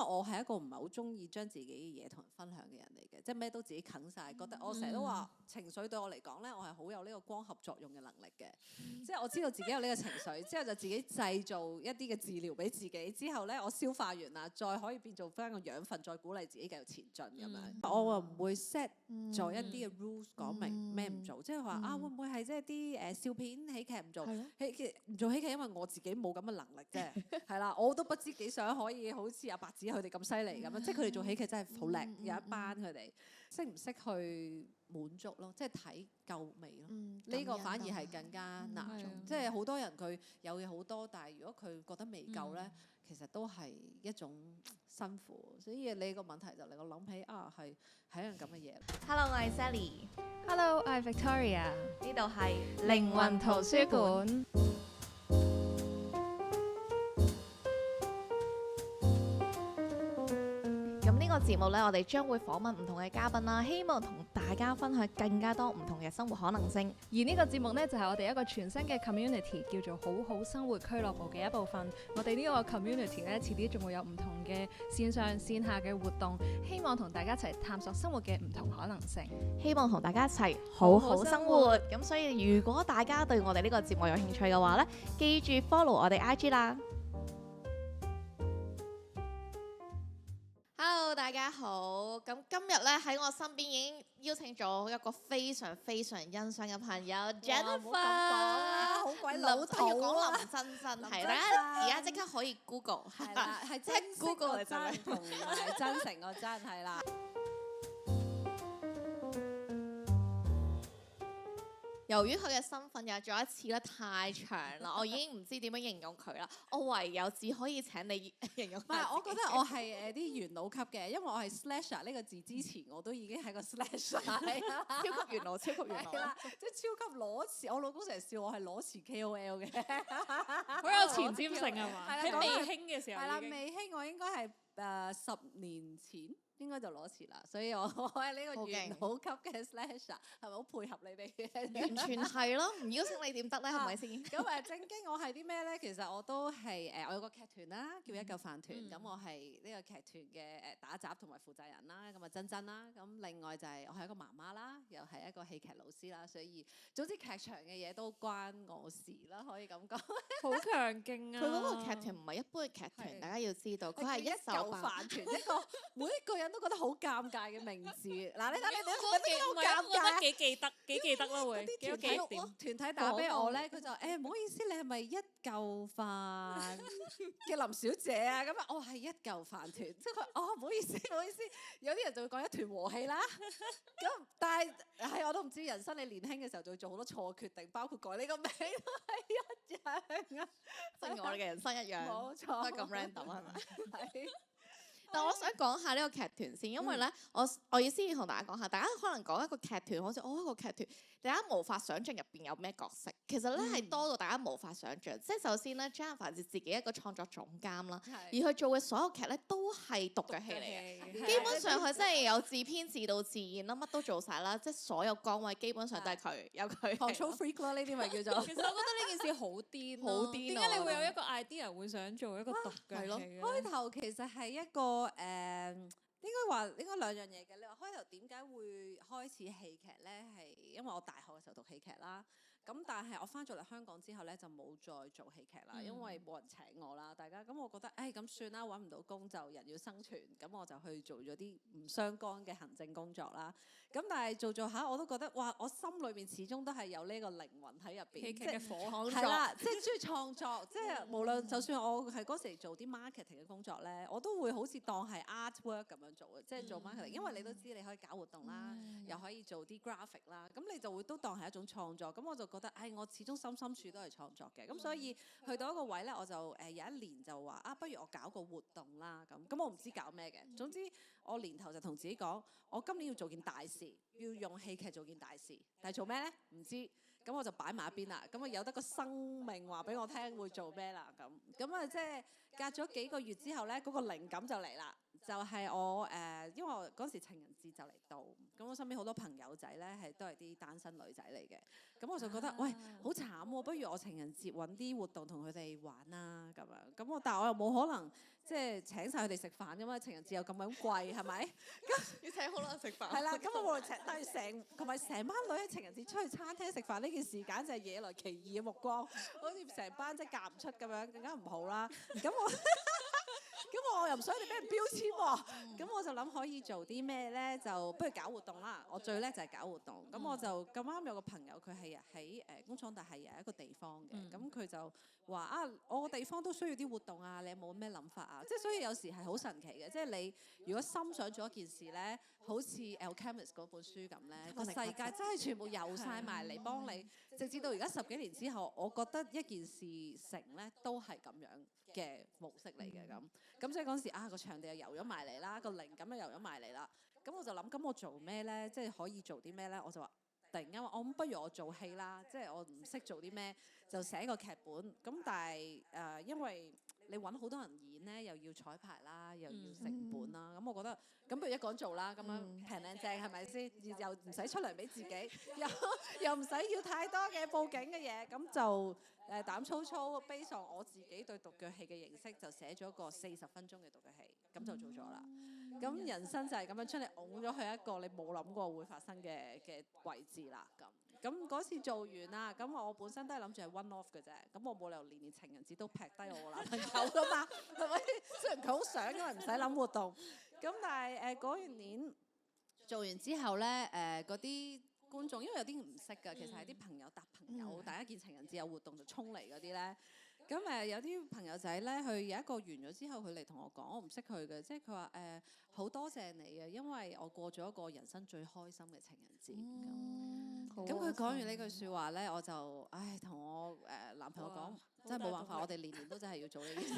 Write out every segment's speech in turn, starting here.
我係一個唔係好中意將自己嘅嘢同人分享嘅人嚟嘅，即係咩都自己啃晒。覺得我成日都話情緒對我嚟講咧，我係好有呢個光合作用嘅能力嘅。即係我知道自己有呢個情緒，之後就自己製造一啲嘅治療俾自己，之後咧我消化完啦，再可以變做翻個養分，再鼓勵自己繼續前進咁樣。我又唔會 set 咗一啲嘅 rules 講明咩唔做，即係話啊會唔會係即係啲笑片喜劇唔做，唔做喜劇，因為我自己冇咁嘅能力啫，係啦，我都不知幾想可以好似阿白紙佢哋咁犀利咁樣，即係佢哋做喜劇真係好叻，有一班佢哋識唔識去滿足咯，即係睇夠未咯？呢個反而係更加難做，即係好多人佢有嘢好多，但係如果佢覺得未夠咧，其實都係一種辛苦。所以你個問題就令我諗起啊，係一樣咁嘅嘢。Hello， 我係 Sally。Hello， 我係 Victoria。呢度係靈魂圖書館。呢個節目咧，我哋將會訪問唔同嘅嘉賓啦，希望同大家分享更加多唔同嘅生活可能性。而呢個節目呢，就係我哋一個全新嘅 community， 叫做好好生活俱樂部嘅一部分。我哋呢個 community 呢，遲啲仲會有唔同嘅線上線下嘅活動，希望同大家一齊探索生活嘅唔同可能性，希望同大家一齊好好生活。咁所以如果大家對我哋呢個節目有興趣嘅話呢，記住 follow 我哋 IG 啦。Hello， 大家好。咁今日咧喺我身邊已經邀請咗一個非常非常欣賞嘅朋友 Jennifer。好鬼老土要講林真真係啦，而家即刻可以 Google 係啦，係即係 Google 就係同埋真誠個真係啦。由於佢嘅身份又再一次咧太長啦，我已經唔知點樣形容佢啦。我唯有只可以請你形容。唔係，我覺得我係啲元老級嘅，因為我係 slasher 呢個字之前我都已經係個 slasher， 超級元老，超級元老。係啦，即係超級裸辭。我老公成日笑我係裸辭 KOL 嘅，好有前瞻性係嘛？喺未興嘅時候。係啦，未興我應該係10年前。應該就攞錢啦，所以我係呢個元老級嘅 slasher， 係咪好配合你哋嘅？完全係咯，唔邀請你點得咧？係咪先？咁正經我係啲咩咧？其實我都係我有個劇團啦，叫一嚿飯團。咁我係呢個劇團嘅打雜同埋負責人啦。咁珍珍啦。咁另外就係我係一個媽媽啦，又係一個戲劇老師啦。所以總之劇場嘅嘢都關我事啦，可以咁講。好強勁啊！佢嗰個劇團唔係一般嘅劇團，大家要知道，佢係一嚿飯團，一個每一個人都覺得好尷尬嘅名字。嗱，你睇你哋覺得好尷尬，幾記得啦會。啲團體打俾我咧，佢就唔好意思，你係咪一嚿飯嘅林小姐啊？咁我係一嚿飯團，即係佢唔好意思，有啲人就會講一團和氣啦。咁但係我都唔知人生你年輕嘅時候就會做好多錯決定，包括改呢個名都係一樣啊，即係我哋嘅人生一樣，冇錯，都係咁 random 係咪？係。但我想講下呢個劇團先，因為咧，我要先同大家講下，大家可能講一個劇團，好似一個劇團，大家無法想像入邊有咩角色。其實咧係多到大家無法想像。即係首先咧 Jennifer 自己一個創作總監啦，而佢做嘅所有劇咧都係獨腳戲嚟嘅。基本上佢真係有自編自導自演啦，乜都做晒啦，即係所有崗位基本上都係佢，有佢。control freak 啦，呢啲咪叫做。其實我覺得呢件事好癲，好癲。點解你會有一個 idea 會想做一個獨腳戲嘅？開頭其實係一個應該兩樣嘢嘅。你話開頭點解會開始戲劇咧？係因為我大學嘅時候讀戲劇啦。咁但係我翻咗嚟香港之後咧，就冇再做戲劇啦，因為冇人請我啦。大家咁我覺得咁算啦，揾唔到工就人要生存，咁我就去做咗啲唔相干嘅行政工作啦。咁但係做下我都覺得哇，我心裏面始終都係有呢個靈魂喺入邊，戲劇嘅火係啦，即係中意創作，即係無論就算我係嗰時做啲 marketing 嘅工作咧，我都會好似當係 artwork 咁樣做嘅，即係做 marketing，因為你都知你可以搞活動啦，又可以做啲 graphic 啦，咁你就會都當係一種創作。咁我就覺得我始終深處都係創作嘅，咁所以去到一個位咧，我就有一年就話不如我搞個活動啦，咁我唔知搞咩嘅。總之我年頭就同自己講，我今年要做件大事，要用戲劇做件大事，但係做咩咧？唔知，咁我就擺埋一邊啦。咁有得個生命話俾我聽會做咩啦？咁即係隔咗幾個月之後咧，嗰個靈感就嚟啦，就係我因為我嗰時情人節就嚟到，咁我身邊好多朋友仔咧都係啲單身女仔嚟嘅，咁我就覺得喂好慘喎，不如我情人節揾啲活動同佢哋玩啦咁樣，咁但係我又冇可能即係請晒佢哋食飯㗎嘛，情人節又咁鬼貴係咪？要請好多人食飯。係啦，咁我冇請，但係同埋成班女喺情人節出去餐廳食飯呢件事簡直係惹來奇異嘅目光，好似成班即係嫁唔出咁樣，更加唔好啦。咁我又唔想你俾人標籤喎，咁我就諗可以做啲咩咧？就不如搞活動啦。我最叻就係搞活動，咁我就咁啱有個朋友佢係喺工廠大廈有一個地方嘅，咁佢就話啊，我個地方都需要啲活動啊，你有冇咩諗法啊？即係所以有時係好神奇嘅，即係你如果心想做一件事咧，好似 Alchemist 嗰本書咁咧，個世界真係全部遊晒埋嚟幫你，直至到而家10幾年之後，我覺得一件事成咧都係咁樣嘅模式嚟嘅咁所以嗰時啊個場地又遊咗埋嚟啦，個靈感又遊咗埋嚟啦，咁我就諗咁我做咩咧？即係可以做啲咩咧？我就話突然間話我不如我做戲啦，即係我唔識做啲咩，就寫個劇本。咁但係因為你揾好多人演咧，又要彩排啦，又要成本啦，咁我覺得咁不如一個人做啦，咁樣平靚正係咪先？又唔使出糧俾自己，又唔使要太多嘅報警嘅嘢，咁就膽粗粗 base on 我自己對獨腳戲嘅認識，就寫咗個40分鐘嘅獨腳戲，咁就做咗啦。咁人生就係咁樣將你拱咗去一個你冇諗過會發生嘅位置啦。咁嗰次做完啦，咁我本身都係諗住係 one off 嘅啫，咁我冇理由年情人節都劈低我個男朋友噶嘛，係咪？雖然佢好想，因為唔使諗活動。咁但係嗰完年做完之後咧，嗰啲觀眾因為有啲唔識㗎，其實係啲朋友搭朋友，大家見情人節有活動就衝嚟嗰啲咧。咁有啲朋友仔咧，佢有一個完咗之後，佢嚟同我講，我唔識佢嘅，即係佢話好多謝你啊，因為我過咗一個人生最開心嘅情人節。咁佢講完呢句説話咧，我就同我男朋友講，真係冇辦法，我哋年年都真係要做呢件事。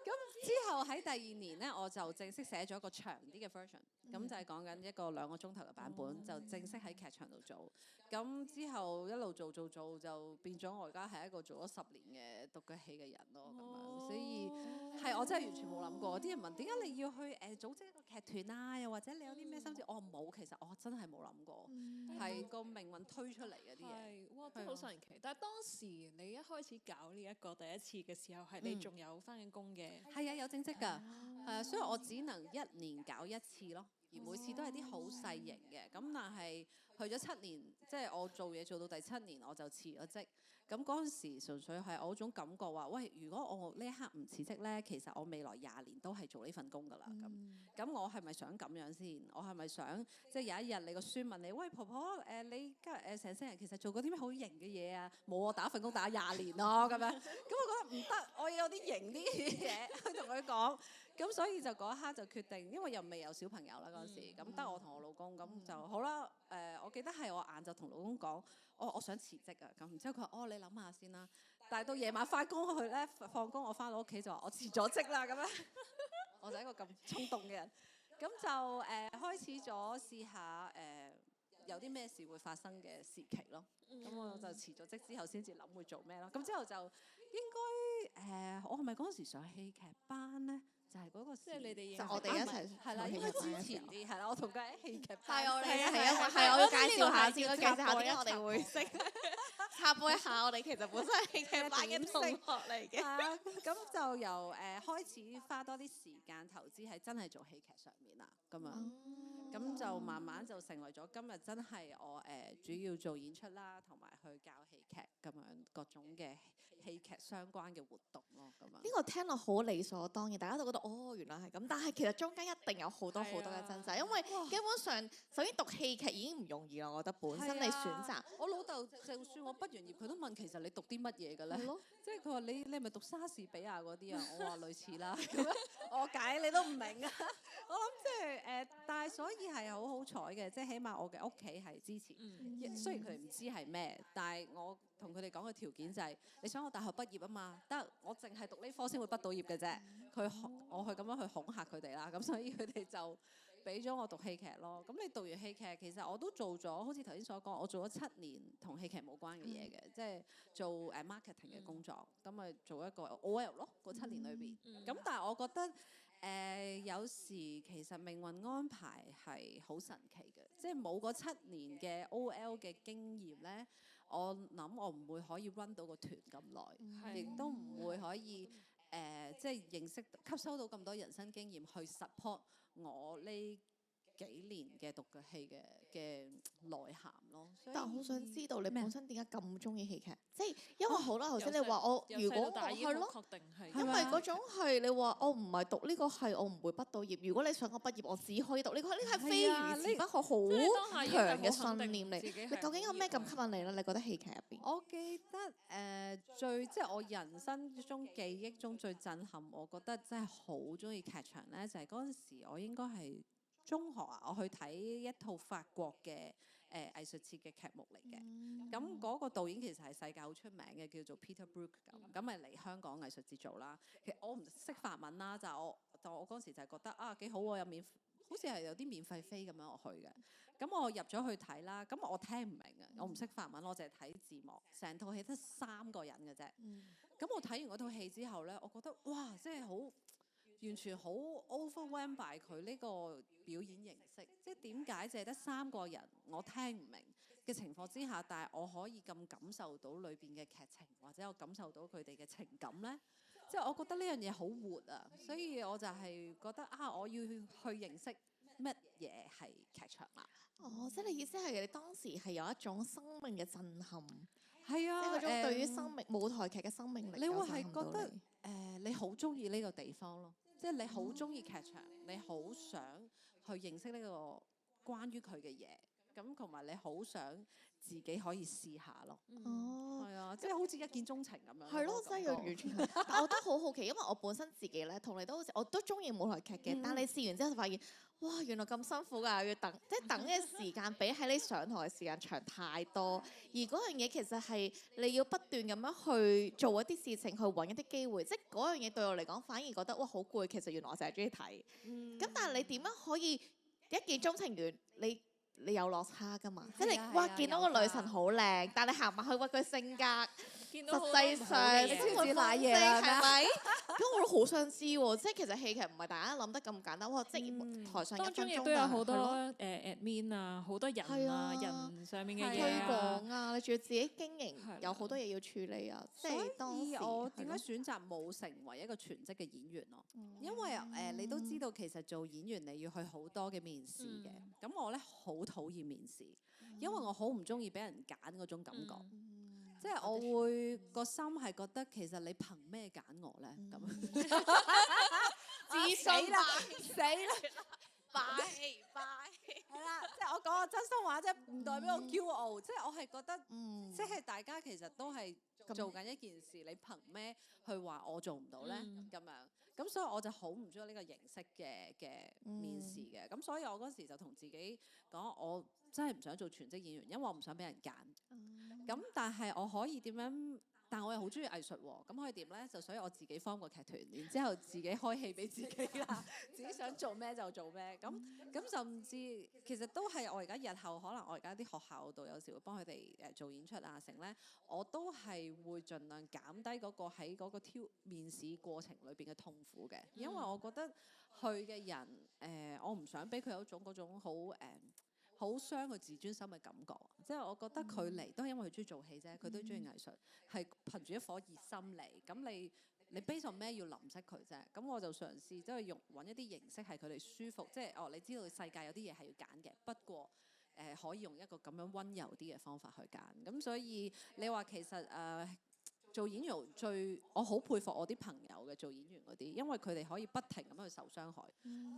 咁之後喺第2年咧，我就正式寫咗一個長啲嘅 version，咁就係講緊一個2個鐘頭嘅版本，就正式喺劇場度做。咁之後一路做就變咗我而家係一個做咗10年嘅獨腳戲嘅人咯，咁樣，所以係我真係完全冇諗過。啲人問點解你要去組織一個劇團啊？又或者你有啲咩心思？我冇，其實我真係冇諗過，係個命運推出嚟嘅啲嘢。哇，真係好神奇！但係當時你一開始搞呢一個第一次嘅時候，係你仲有返緊工嘅？係啊，有正職㗎，所以我只能1年搞1次咯，而每次都係啲好細型嘅。咁但係去咗7年，即係我做嘢做到第7年，我就辭咗職。咁嗰陣時純粹係我嗰種感覺話，喂，如果我呢一刻唔辭職咧，其實我未來20年都係做呢份工㗎啦。咁我係咪想咁樣先？我係咪想即係有一日你個孫問你，喂，婆婆你成世人其實做過啲咩好型嘅嘢啊？冇，我打份工打20年咯咁樣。咁我覺得唔得，我要有啲型啲嘅嘢去同佢講。咁所以就嗰一刻就決定，因為又未有小朋友啦嗰陣時，咁得我同我老公，咁就好啦。我記得係我晏晝同老公講，我想辭職啊。咁然之後佢話：你諗下先啦。但係到夜晚翻工去咧，放工我翻到屋企就話我辭咗職啦咁樣。我就係一個咁衝動嘅人。咁就開始咗試下有啲咩事會發生嘅時期咯。咁我就辭咗職之後先至諗會做咩咯。咁之後就應該我係咪嗰陣時上戲劇班咧？就係嗰個時，即係你哋就我哋一齊係啦，應該之前啲係啦，我同佢喺戲劇班。係我要介紹下先，我介紹下點解我哋會識。插播一下，我哋其實本身係戲劇班嘅同學嚟嘅。咁就由開始花多啲時間投資喺真係做戲劇上面啦，咁樣。咁就慢慢就成為咗今日真係我主要做演出啦，同埋去教戲劇咁樣各種嘅戲劇相關嘅活動咯，咁樣。呢個聽落好理所當然，大家都覺得原來係咁，但係其實中間一定有好多好多嘅掙扎，因為基本上首先讀戲劇已經唔容易啦，我覺得本身你選擇。我老豆就算我畢完業，佢都問其實你讀啲乜嘢嘅咧？即係佢話你係咪讀莎士比亞嗰啲啊？我話類似啦，咁樣我解你都唔明啊！我諗即係但係所以係好好彩嘅，即係起碼我嘅屋企係支持。雖然佢哋唔知係咩，但係我同佢哋講嘅條件就係你想我大學畢業啊嘛，得我淨係讀呢科先會畢到業嘅啫。我去咁樣去恐嚇佢哋啦，咁所以佢哋就俾咗我讀戲劇咯。咁你讀完戲劇，其實我都做咗，好似頭先所講，我做咗7年同戲劇冇關嘅嘢嘅，即係做marketing 嘅工作。咁咪做一個 OL 咯，嗰7年裏邊。咁但係我覺得有時其實命運安排係好神奇嘅，即係冇嗰7年嘅 OL 嘅經驗咧，我諗我唔會可以 run 到個團咁耐，亦都唔會可以即係吸收到咁多人生經驗去 support 我呢幾年嘅獨腳戲嘅內涵咯。但我好想知道你本身點解咁中意戲劇？即係因為好啦，頭先你話我如果我係咯，確定係因為嗰種係你話我唔係讀呢個係我唔會畢到業。如果你想我畢業，我只可以讀呢個，呢個係非如此不可，好強嘅信念嚟。你究竟有咩咁吸引你咧？你覺得戲劇入邊？我記得即係我人生中記憶中最震撼，我覺得真係好中意劇場咧，就係嗰陣時我應該係中學啊，我去睇一套法國嘅藝術節嘅劇目嚟嘅。咁嗰個導演其實係世界好出名嘅，叫做 Peter Brook 咁咪嚟香港藝術節做啦。其實我唔識法文啦，就我嗰時就係覺得啊幾好喎，好似係有啲免費飛咁樣我去嘅。咁我入咗去睇啦，咁我聽唔明啊，我唔識法文，我淨係睇字幕。成套戲得3個人嘅啫。咁我睇完嗰套戲之後咧，我覺得哇，真係完全好 overwhelmed by 佢呢個表演形式，即係點解淨係得3個人我聽唔明嘅情況之下，但係我可以咁感受到裏邊嘅劇情，或者我感受到佢哋嘅情感呢？即係我覺得呢樣嘢好活啊，所以我就係覺得啊，我要去認識乜嘢係劇場啦。哦，即係你意思係你當時係有一種生命嘅震撼，係啊，即係嗰種對於生命舞台劇嘅生命力。你會係覺得你好中意呢個地方咯。即係你好中意劇場，你好想去認識呢個關於佢嘅嘢，咁同埋你好想自己可以試下咯。哦，係啊，即係好似一見鐘情咁樣。係咯，真係完全。但我都好好奇，因為我本身自己咧同你都好似，我都中意舞台劇嘅。但你試完之後就發現，哇，原來咁辛苦㗎，要等，即係等嘅時間比喺你上台嘅時間長太多。而嗰樣嘢其實係你要不斷咁樣去做一啲事情，去揾一啲機會。即係嗰樣嘢對我嚟講，反而覺得哇好攰。其實原來我成日中意睇。咁但係你點樣可以一見鐘情完你有落差㗎嘛？即係你哇見到個女神好靚，但你行埋去屈佢性格，實際上生活方式係咪？咁我都好想知喎。即係其實戲劇唔係大家諗得咁簡單。哇！即係台上1分鐘當中亦都有好多admin 啊，好多人啊，人上面嘅嘢推廣啊，你仲要自己經營，有好多嘢要處理啊。即係當時我點解選擇冇成為一個全職嘅演員咯？因為你都知道其實做演員你要去好多嘅面試嘅。咁我咧好討厭面試，因為我好唔中意俾人揀嗰種感覺。即係我會個心係覺得其實你憑咩揀我咧？咁自信死啦！拜。係啦，即係我講個真心話啫，唔代表我驕傲。即係我係覺得，即係大家其實都係做緊一件事，你憑咩去話我做唔到咧？咁樣咁，所以我就好唔中意呢個形式嘅面試嘅。咁所以我嗰時就同自己講，我真係唔想做全職演員，因為我唔想俾人揀。咁但係我可以點樣？但我又好中意藝術喎，咁可以點咧？就所以我自己 form 個劇團，然之後自己開戲俾自己啦，自己想做咩就做咩。咁甚至其實都係我而家日後可能我而家啲學校度有時會幫佢哋做演出啊成咧，我都係會盡量減低嗰個喺嗰個面試過程裏邊嘅痛苦嘅，因為我覺得去嘅人我唔想俾佢有一種嗰種好傷佢自尊心嘅感覺，即係我覺得佢嚟都係因為佢中意做戲啫，佢都中意藝術，係憑住一顆熱心嚟。咁你 base on咩要淋熄佢啫？咁我就嘗試即係揾一啲形式係佢哋舒服，即係你知道世界有啲嘢係要揀嘅，不過可以用一個咁樣溫柔啲嘅方法去揀。咁所以你話其實做演員我好佩服我啲朋友嘅做演員嗰啲，因為佢哋可以不停咁樣去受傷害，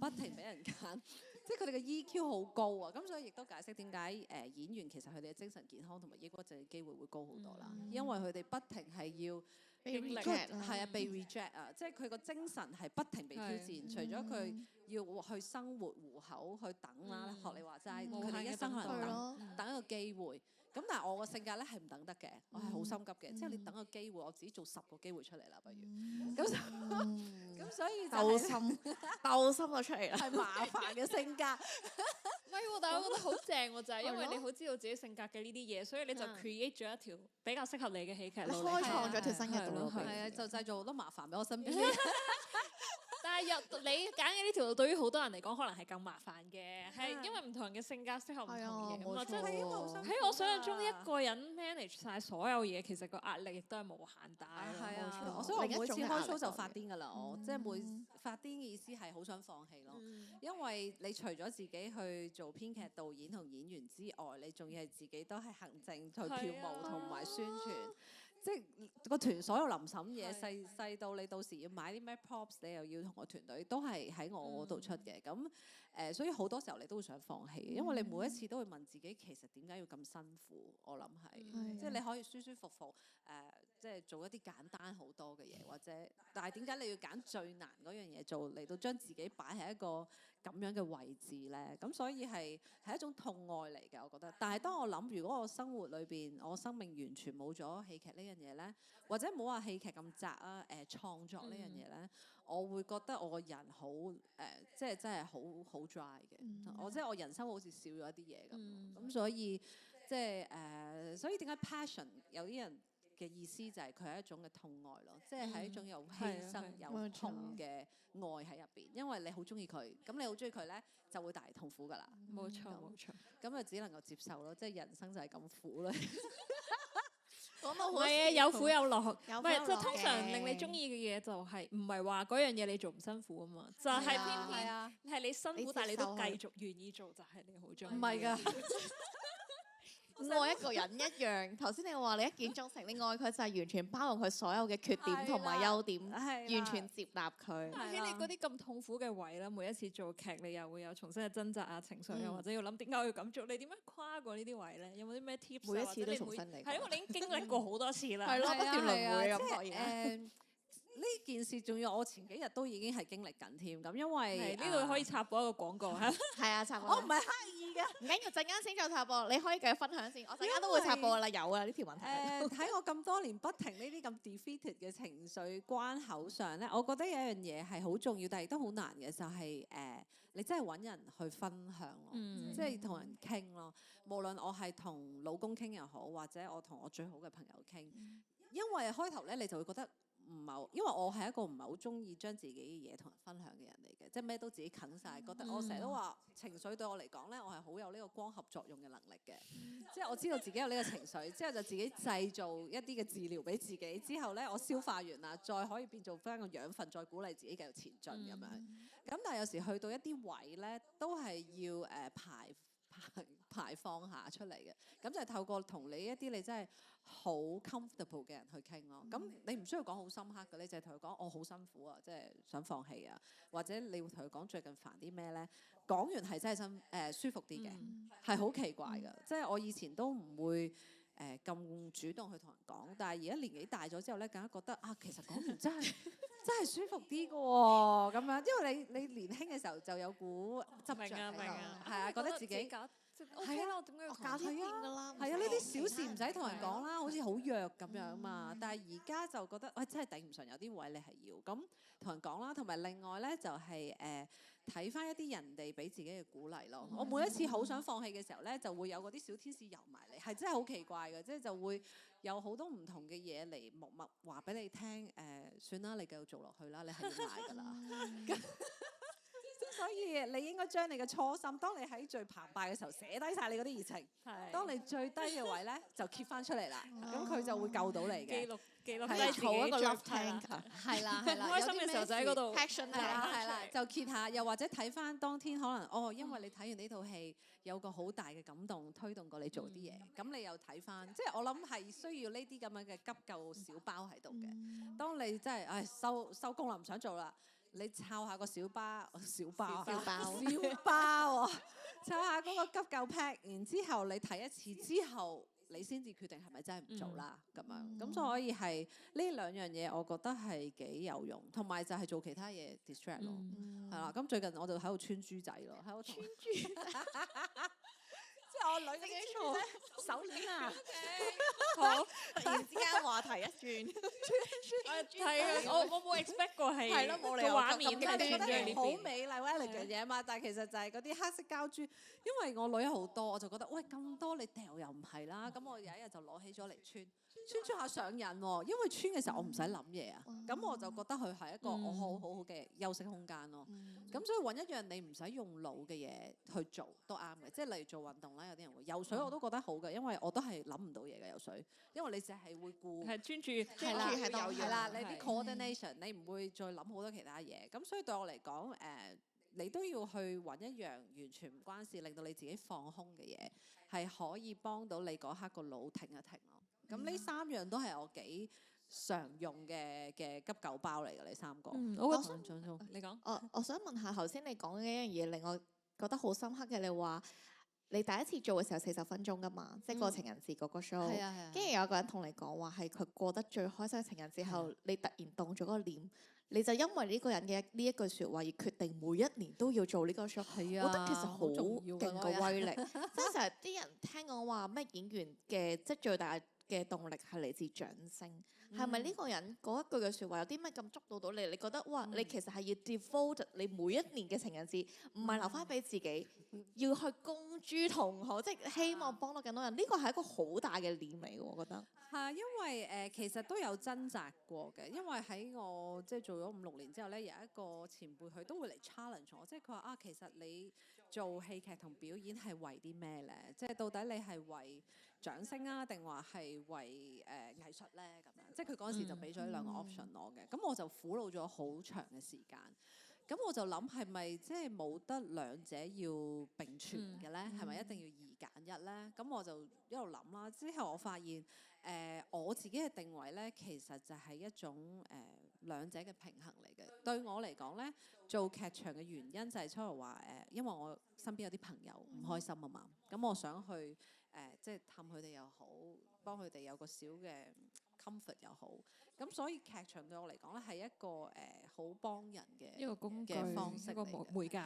不停俾人揀，即係佢哋嘅 EQ 好高啊！咁所以亦都解釋點解演員其實佢哋嘅精神健康同埋抑鬱症嘅機會會高好多啦，因為佢哋不停係要被 reject 係啊，被 reject 啊，即係佢個精神係不停被挑戰，除咗佢要去生活糊口去等啦，學你話齋，佢哋一生可能等一個機會。咁但係我個性格咧係唔等得嘅，我係好心急嘅，即係你等個機會，我自己做10個機會出嚟啦，不如咁所以鬥心就出嚟啦，係麻煩嘅性格。唔係喎，但係我覺得好正喎，就係因為你好知道自己性格嘅呢啲嘢，所以你就 create 咗一條比較適合你嘅戲劇路，開創咗條新嘅道路。係啊，就製造好多麻煩俾我身邊。但係你揀嘅呢條路對於好多人嚟講，可能係更麻煩嘅，係因為唔同人嘅性格適合唔同嘢嘛。即係喺我想象中，一個人 manage 晒所有嘢，其實個壓力亦都係無限大。係啊，所以我每次開 show 就發癲㗎啦，我即係發癲嘅意思係好想放棄咯，因為你除咗自己去做編劇、導演同演員之外，你仲要係自己都係行政、去票務同埋宣傳。即係個團所有臨審嘢細到你到時要買啲咩 props， 你又要同個團隊都係喺我嗰度出嘅。咁所以好多時候你都會想放棄，因為你每一次都會問自己其實點解要咁辛苦？我諗係即係你可以舒舒服服即係做一啲簡單好多嘅嘢，或者但係點解你要揀最難嗰樣嘢做嚟到將自己擺喺一個咁樣嘅位置咧？咁所以係一種痛愛嚟嘅，我覺得。但係當我諗，如果我生活裏邊我生命完全冇咗戲劇呢樣嘢咧，或者冇話戲劇咁窄啊，創作呢樣嘢咧，我會覺得我個人好即係真係好 dry 嘅。我即係我人生好似少咗一啲嘢咁。咁所以即係所以點解 passion 有啲人嘅意思就係佢係一種嘅痛愛咯，即係一種有犧牲、有痛嘅愛喺入邊，因為你好中意佢，咁你好中意佢咧，就會帶嚟痛苦噶啦。冇錯冇錯，咁就只能夠接受咯，即係人生就係咁苦啦。講到好唔係啊，有苦有樂，唔有係就通常令你中意嘅嘢就係唔係話嗰樣嘢你做唔辛苦啊嘛，就係偏偏係你辛苦，但係你都繼續願意做，就係你好中意。唔係㗎。愛一個人一樣，頭先你話你一見鍾情，你愛佢就係完全包容佢所有嘅缺點同埋優點，完全接納佢。喺你嗰啲咁痛苦嘅位啦，每一次做劇你又會有重新嘅掙扎啊、情緒啊，或者要諗點解我要咁做？你點樣跨過呢啲位咧？有冇啲咩 tips？每一次都重新嚟。係因為你已經經歷過好多次啦。係咯，不斷輪迴咁當然。呢件事仲要我前幾日都已經係經歷緊添，咁因為呢度可以插播一個廣告嚇。係啊，插播。我唔係刻意嘅，唔緊要，陣間先再插播。你可以繼續分享先，我陣間都會插播啦。有啊，呢條問題。喺我咁多年不停呢啲咁 defeated 嘅情緒關口上咧，我覺得有一樣嘢係好重要，但係亦都好難嘅，就係你真係揾人去分享咯，即係同人傾咯。無論我係同老公傾又好，或者我同我最好嘅朋友傾，因為開頭咧你就會覺得。唔係，因為我係一個唔係好中意將自己嘅嘢同人分享嘅人嚟嘅，即係咩都自己啃晒。覺得我成日都話情緒對我嚟講咧，我係好有呢個光合作用嘅能力嘅，即係我知道自己有呢個情緒，之後就自己製造一啲嘅治療俾自己，之後咧我消化完啦，再可以變做翻個養分，再鼓勵自己繼續前進咁樣。咁但係有時去到一啲位咧，都係要排放下出嚟嘅，咁就係透過同你一啲你真係好 comfortable 嘅人去傾咯。咁你唔需要講好深刻嘅，你就係同佢講我好辛苦啊，即係想放棄啊，或者你會同佢講最近煩啲咩咧？講完係真係舒服啲嘅，係好奇怪㗎。即係我以前都唔會咁主動去同人講，但係而家年紀大咗之後咧，更加覺得啊，其實講完真係舒服啲㗎喎，咁樣，因為你年輕嘅時候就有股執著喺度，係啊，覺得自己。係啊，我點解要搞掂㗎啦？係啊，呢啲小事唔使同人講啦，好似好弱咁樣嘛。但係而家就覺得，喂，真係頂唔順，有啲位你係要咁同人講啦。同埋另外咧，就係睇翻一啲人哋俾自己嘅鼓勵咯。我每一次好想放棄嘅時候咧，就會有嗰啲小天使遊埋嚟，係真係好奇怪嘅，即係就會有好多唔同嘅嘢嚟默默話俾你聽。算啦，你繼續做落去啦，你係要捱㗎啦。所以你應該將你嘅初心，當你喺最澎湃嘅時候寫低晒你嗰啲熱情，當你最低嘅位咧就揭翻出嚟啦，咁佢就會救到你嘅。記錄係儲一個 love tank，係啦，開心嘅時候就喺嗰度 action 係啦，就揭下，又或者睇翻當天可能因為你睇完呢套戲有個好大嘅感動推動過你做啲嘢，咁你又睇翻，即係我諗係需要呢啲咁樣嘅急救小包喺度嘅。當你真係收工啦，唔想做啦。你抄下個小包喎，抄下嗰個急救 pack， 然之後你睇一次之後，你先至決定係咪真係唔做啦咁樣。咁所以係呢兩樣嘢，我覺得係幾有用，同埋就係做其他嘢 distract 咯，係啦。咁最近我就喺度穿珠仔咯，喺度穿珠。即係我女自己做手鏈啊！好，突然之間話題一轉，係啊，我冇 expect 過係冇理由畫面咁你覺得係好美麗 elegant 嘢嘛？但係其實就係嗰啲黑色膠珠，因為我女好多，我就覺得喂咁多你掉又唔係啦，咁我有一日就攞起咗嚟穿，穿下上癮喎，因為穿嘅時候我唔使諗嘢啊，咁我就覺得佢係一個我好嘅休息空間咯。咁所以揾一樣你唔使用腦嘅嘢去做都啱嘅，即係例如做運動啦，有啲人會游水我都覺得好嘅，因為我都係諗唔到嘢嘅游水，因為你淨係會顧係專注喺度係啦，你啲 coordination 你唔會再諗好多其他嘢，咁所以對我嚟講你都要去揾一樣完全唔關事，令到你自己放空嘅嘢，係可以幫到你嗰刻個腦停一停咯。咁呢3樣都係我幾常用嘅急救包嚟嘅，呢3個。我想你講。我想問下頭先你講嘅一樣嘢，令我覺得好深刻嘅。你話你第一次做嘅時候40分鐘㗎嘛，即係個情人節嗰個 show。係啊。跟住有個人同你講話係佢過得最開心嘅情人節後，你突然動咗個念，你就因為呢個人嘅呢一句説話而決定每一年都要做呢個 show。係啊，我覺得其實好勁嘅威力。即係成日啲人聽講話咩演員嘅即係最大嘅動力係嚟自掌聲，係咪呢個人嗰一句嘅説話有啲咩咁觸到你？你覺得哇，你其實係要 devote 你每一年嘅情人節，唔係留翻俾自己，要去公諸同好，即係希望幫到更多人。呢個係一個好大嘅念嚟嘅，我覺得。係因為其實都有掙扎過嘅，因為喺我即係做咗5-6年之後咧，有一個前輩佢都會嚟 challenge 我，即係佢話啊，其實你做戲劇同表演係為啲咩咧？即係到底你係為掌聲啊，定話係為藝術咧？咁樣即係佢嗰陣時就俾咗2個 option 我嘅，咁我就苦惱咗好長嘅時間。咁我就諗係咪即係冇得兩者要並存嘅咧？係咪一定要2揀1咧？咁我就一路諗啦。之後我發現我自己嘅定位咧，其實就係一種兩者嘅平衡嚟嘅。對我嚟講咧，做劇場嘅原因就係初頭話因為我身邊有啲朋友唔開心啊嘛，咁我想去即係氹佢哋又好，幫佢哋有個小嘅comfort 又好，咁所以劇場對我嚟講咧係一個好幫人嘅一個工具嘅方式，一個媒介，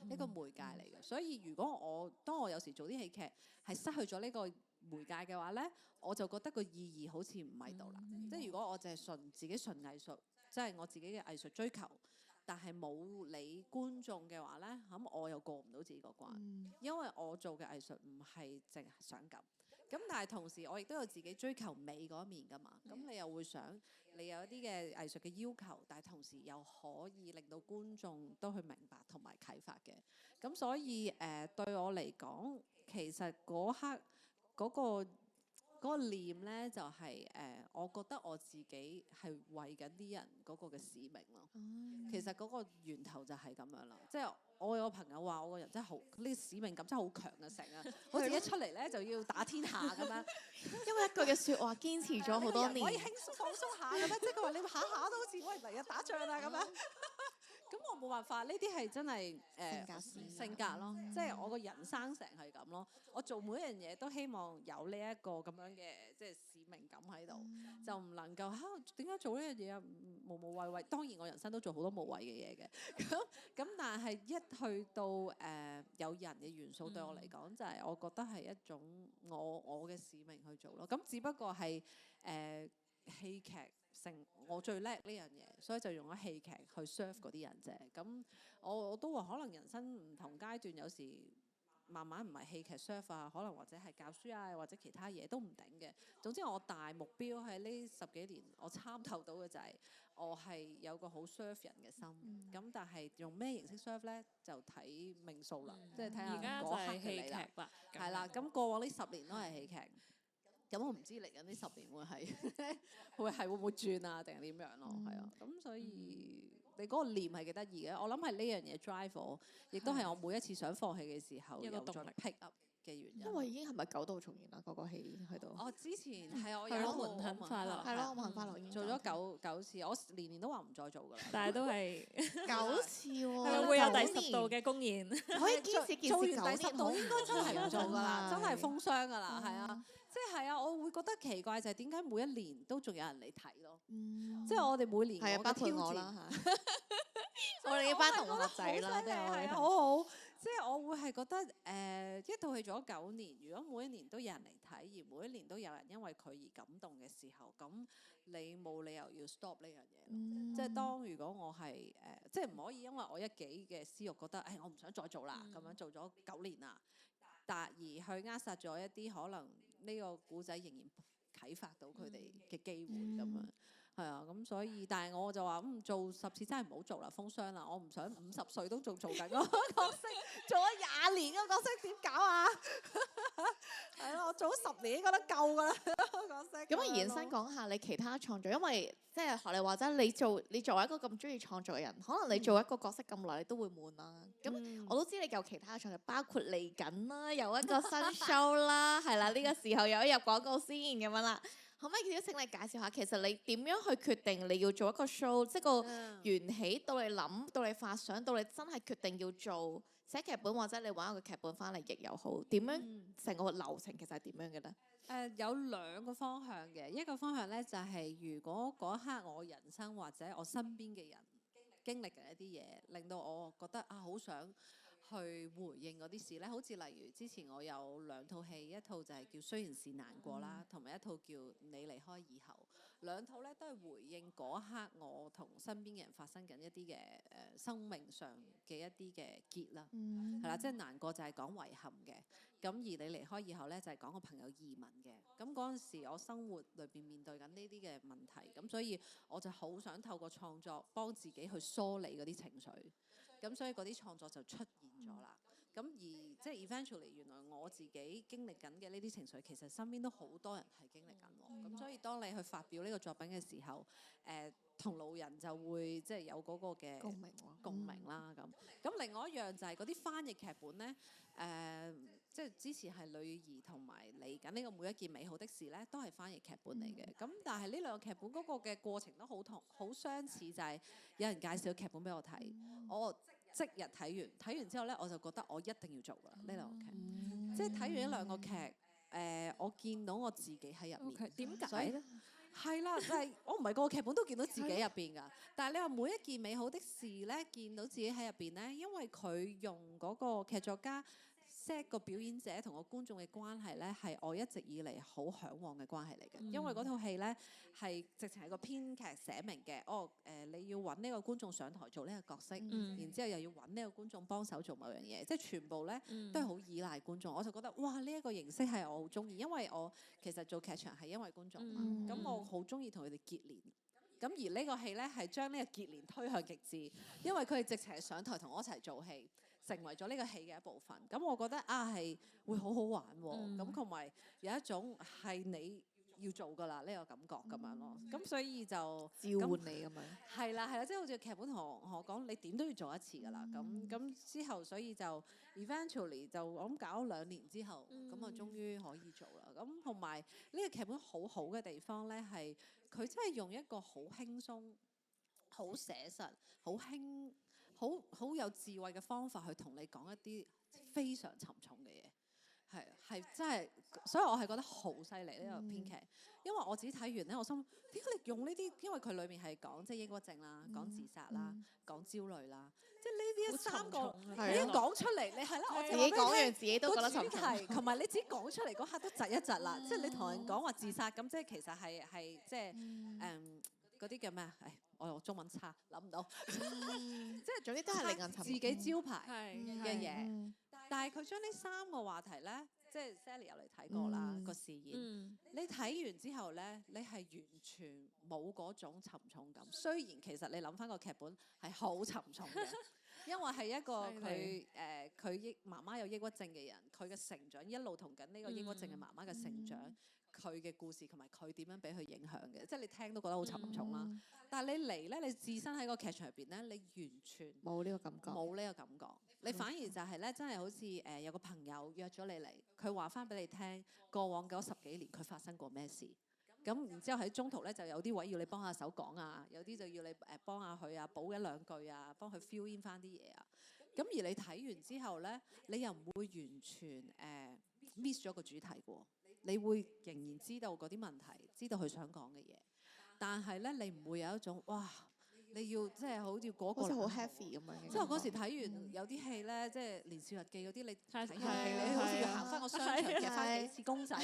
一個媒介嚟嘅。所以如果當我有時做啲戲劇係失去咗呢個媒介嘅話咧，我就覺得個意義好似唔喺度啦。即係如果我淨係自己純藝術，即係我自己嘅藝術追求，但係冇理觀眾嘅話咧，咁我又過唔到自己個關，因為我做嘅藝術唔係淨係想咁。咁但係同時我亦都有自己追求美嗰一面㗎嘛，咁你又會想你有一啲嘅藝術嘅要求，但係同時又可以令到觀眾都去明白同埋啟發嘅。咁所以對我嚟講，其實嗰刻嗰個念咧就係我覺得我自己係為緊啲人嗰個嘅使命咯。其實嗰個源頭就係咁樣啦，即係我有個朋友話我個人真係好，呢使命感真係好強啊，成日我自己出嚟咧就要打天下咁樣，因為一句嘅説話堅持咗好多年，可以輕鬆放鬆下咁樣，即係佢話你下下都好似喂嚟日打仗啊咁樣。咁我冇辦法，呢啲係真係性格咯，即係我個人生成係咁咯。我做每一樣嘢都希望有呢一個咁樣嘅即係使命感喺度，就唔能夠點解做呢樣嘢啊？無謂。當然我人生都做好多無謂嘅嘢嘅，咁但係一去到有人嘅元素對我嚟講，就係我覺得係一種我嘅使命去做咯。咁只不過係戲劇我最叻呢樣嘢，所以就用咗戲劇去 serve 嗰啲人啫。咁我都話可能人生唔同階段，有時慢慢唔係戲劇 serve 啊，可能或者係教書啊，或者其他嘢都唔定嘅。總之我大目標喺呢10幾年，我參透到嘅就係我係有個好 serve 人嘅心。咁但係用咩形式 serve 咧，就睇命數啦，即係睇下嗰刻嘅你啦。係啦，咁過往呢10年都係戲劇。咁我唔知嚟緊呢10年會唔會轉啊，定係點樣咯？係啊，咁所以你嗰個念係幾得意嘅。我諗係呢樣嘢 drive 我，亦都係我每一次想放棄嘅時候有再 pick up 嘅原因。因為已經係咪9度重現啦？嗰個戲喺度。我之前係我有有門很快樂，係咯，我們快樂已經做咗9次，我年年都話唔再做㗎啦。但係都係9次喎，係咪會有第10度嘅公演？可以堅持做完件事第10度應該真係唔做㗎啦，真係風封箱㗎啦，係啊。即係啊！我會覺得奇怪就係點解每一年都仲有人嚟睇咯？即係我哋每年我嘅挑戰啦，我哋呢班同學仔啦，真係好好。即係我會係覺得一套戲做咗9年，如果每一年都有人嚟睇，而每一年都有人因為佢而感動嘅時候，咁你冇理由要 stop 呢樣嘢。即係當如果我係即係唔可以因為我一己嘅私欲覺得我唔想再做啦，咁樣做咗9年啦，但而去扼殺咗一啲可能呢個古仔仍然啟發到佢哋嘅機會咁樣。係啊，咁所以，但係我就話做10次真係唔好做啦，封箱啦，我唔想50歲都仲做緊嗰個角色，做咗20年嗰個角色點搞啊？係咯，我做咗10年覺得夠㗎啦，角色。咁我延伸講下你其他創作，因為即係學你話齋，你作為一個咁中意創作嘅人，可能你做一個角色咁耐，你都會悶啦。咁我都知你有其他創作，包括嚟緊啦，有一個新 show 啦，係啦，呢個時候有一入廣告先咁樣啦。可唔可以請你介紹下，其實你點樣去決定你要做一個 show，即係個緣起到你諗，到你發想，到你真係決定要做寫劇本，或者你揾一個劇本翻嚟譯又好，點樣成個流程其實係點樣嘅咧？有2個方向嘅，一個方向咧就係如果嗰一刻我人生或者我身邊嘅人經歷緊一啲嘢，令到我覺得好想去回應嗰啲事咧，好似例如之前我有2套戲，一套就係叫雖然是難過啦，同埋一套叫你離開以後，2套咧都係回應嗰一刻我同身邊嘅人發生緊一啲嘅生命上嘅一啲嘅結啦，係啦，即係難過就係講遺憾嘅，咁而你離開以後咧就係講個朋友移民嘅，咁嗰陣時我生活裏邊面對緊呢啲嘅問題，咁所以我就好想透過創作幫自己去梳理嗰啲情緒。咁所以嗰啲創作就出現咗啦。咁而即係 eventually 原來我自己經歷緊嘅呢啲情緒，其實身邊都好多人係經歷緊喎。咁所以當你去發表呢個作品嘅時候，同路人就會即係有嗰個嘅共鳴啦。咁另外一樣就係嗰啲翻譯劇本咧，即係之前係女兒同埋嚟緊呢個每一件美好的事咧，都係翻譯劇本嚟嘅。咁但係呢2個劇本嗰個嘅過程都好相似，就係有人介紹劇本俾我睇，我即日睇完之後咧，我就覺得我一定要做啦呢2個劇。即係睇完呢2個劇，我見到我自己喺入面。點解咧？係啦，但係我唔係個劇本都見到自己入邊㗎。但係你話每一件美好的事咧，見到自己喺入邊咧，因為佢用嗰個劇作家set 個表演者同個觀眾嘅關係咧，係我一直以嚟好嚮往嘅關係嚟嘅。因為嗰套戲咧係直情係個編劇寫明嘅。你要揾呢個觀眾上台做呢個角色，然之後又要揾呢個觀眾幫手做某樣嘢，即係全部咧都係好依賴觀眾。我就覺得哇，呢個形式係我好中意，因為我其實做劇場係因為觀眾嘛，咁我好中意同佢哋結連。咁而呢個戲咧係將呢個結連推向極致，因為佢哋直情係上台同我一齊做戲，成為咗呢個戲嘅一部分。咁我覺得係會好好玩喎。咁同埋有一種係你要做㗎啦呢個感覺咁樣咯。咁所以就召喚你咁樣。係啦，即係好似劇本同我講，你點都要做一次㗎啦。咁之後所以就 eventually 就我諗搞咗2年之後，咁啊終於可以做啦。咁同埋呢個劇本好好嘅地方咧，係佢真係用一個好輕鬆、好寫實、好有智慧嘅方法去同你講一啲非常沉重嘅嘢。係真係，所以我係覺得好犀利呢個編劇，因為我自己睇完咧，我心點解你用呢啲？因為佢裏面係講即係抑鬱症啦，講自殺啦，講焦慮啦，即係呢啲3個你一講出嚟，你係啦，我自己講完自己都覺得沉重，同埋你自己講出嚟嗰刻都窒一窒啦。即係你同人講話自殺咁，即係其實係即係嗰啲叫咩啊？我中文差，諗唔到。即係總之都係令人沉重自己招牌嘅嘢。但係佢將呢3個話題咧，即係 Sally 有嚟睇過啦個試演。你睇完之後咧，你係完全冇嗰種沉重感。雖然其實你諗翻個劇本係好沉重嘅，因為係一個佢媽媽有抑鬱症嘅人，佢嘅成長一路同緊呢個抑鬱症嘅媽媽嘅成長，佢嘅故事同埋佢點樣俾佢影響嘅，即係你聽都覺得好沉重啦。但係你嚟咧，你置身喺個劇場入邊咧，你完全冇呢個感覺，冇呢個感覺。你反而就係咧，真係好似有個朋友約咗你嚟，佢話翻俾你聽過往嗰10幾年佢發生過咩事。咁然之後喺中途咧就有啲位要你幫下手講啊，有啲就要你幫下佢啊，補1、2句啊，幫佢 fill in 翻啲嘢啊。咁而你睇完之後咧，你又唔會完全miss 咗個主題喎。你會仍然知道嗰啲問題，知道佢想講嘅嘢，但係咧你唔會有一種哇，你要即係好似嗰個好似好 heavy 咁樣。即係我嗰時睇完有啲戲咧，即係《年少日記》嗰啲，你睇完戲係你好似要行翻個商場夾翻幾次公仔，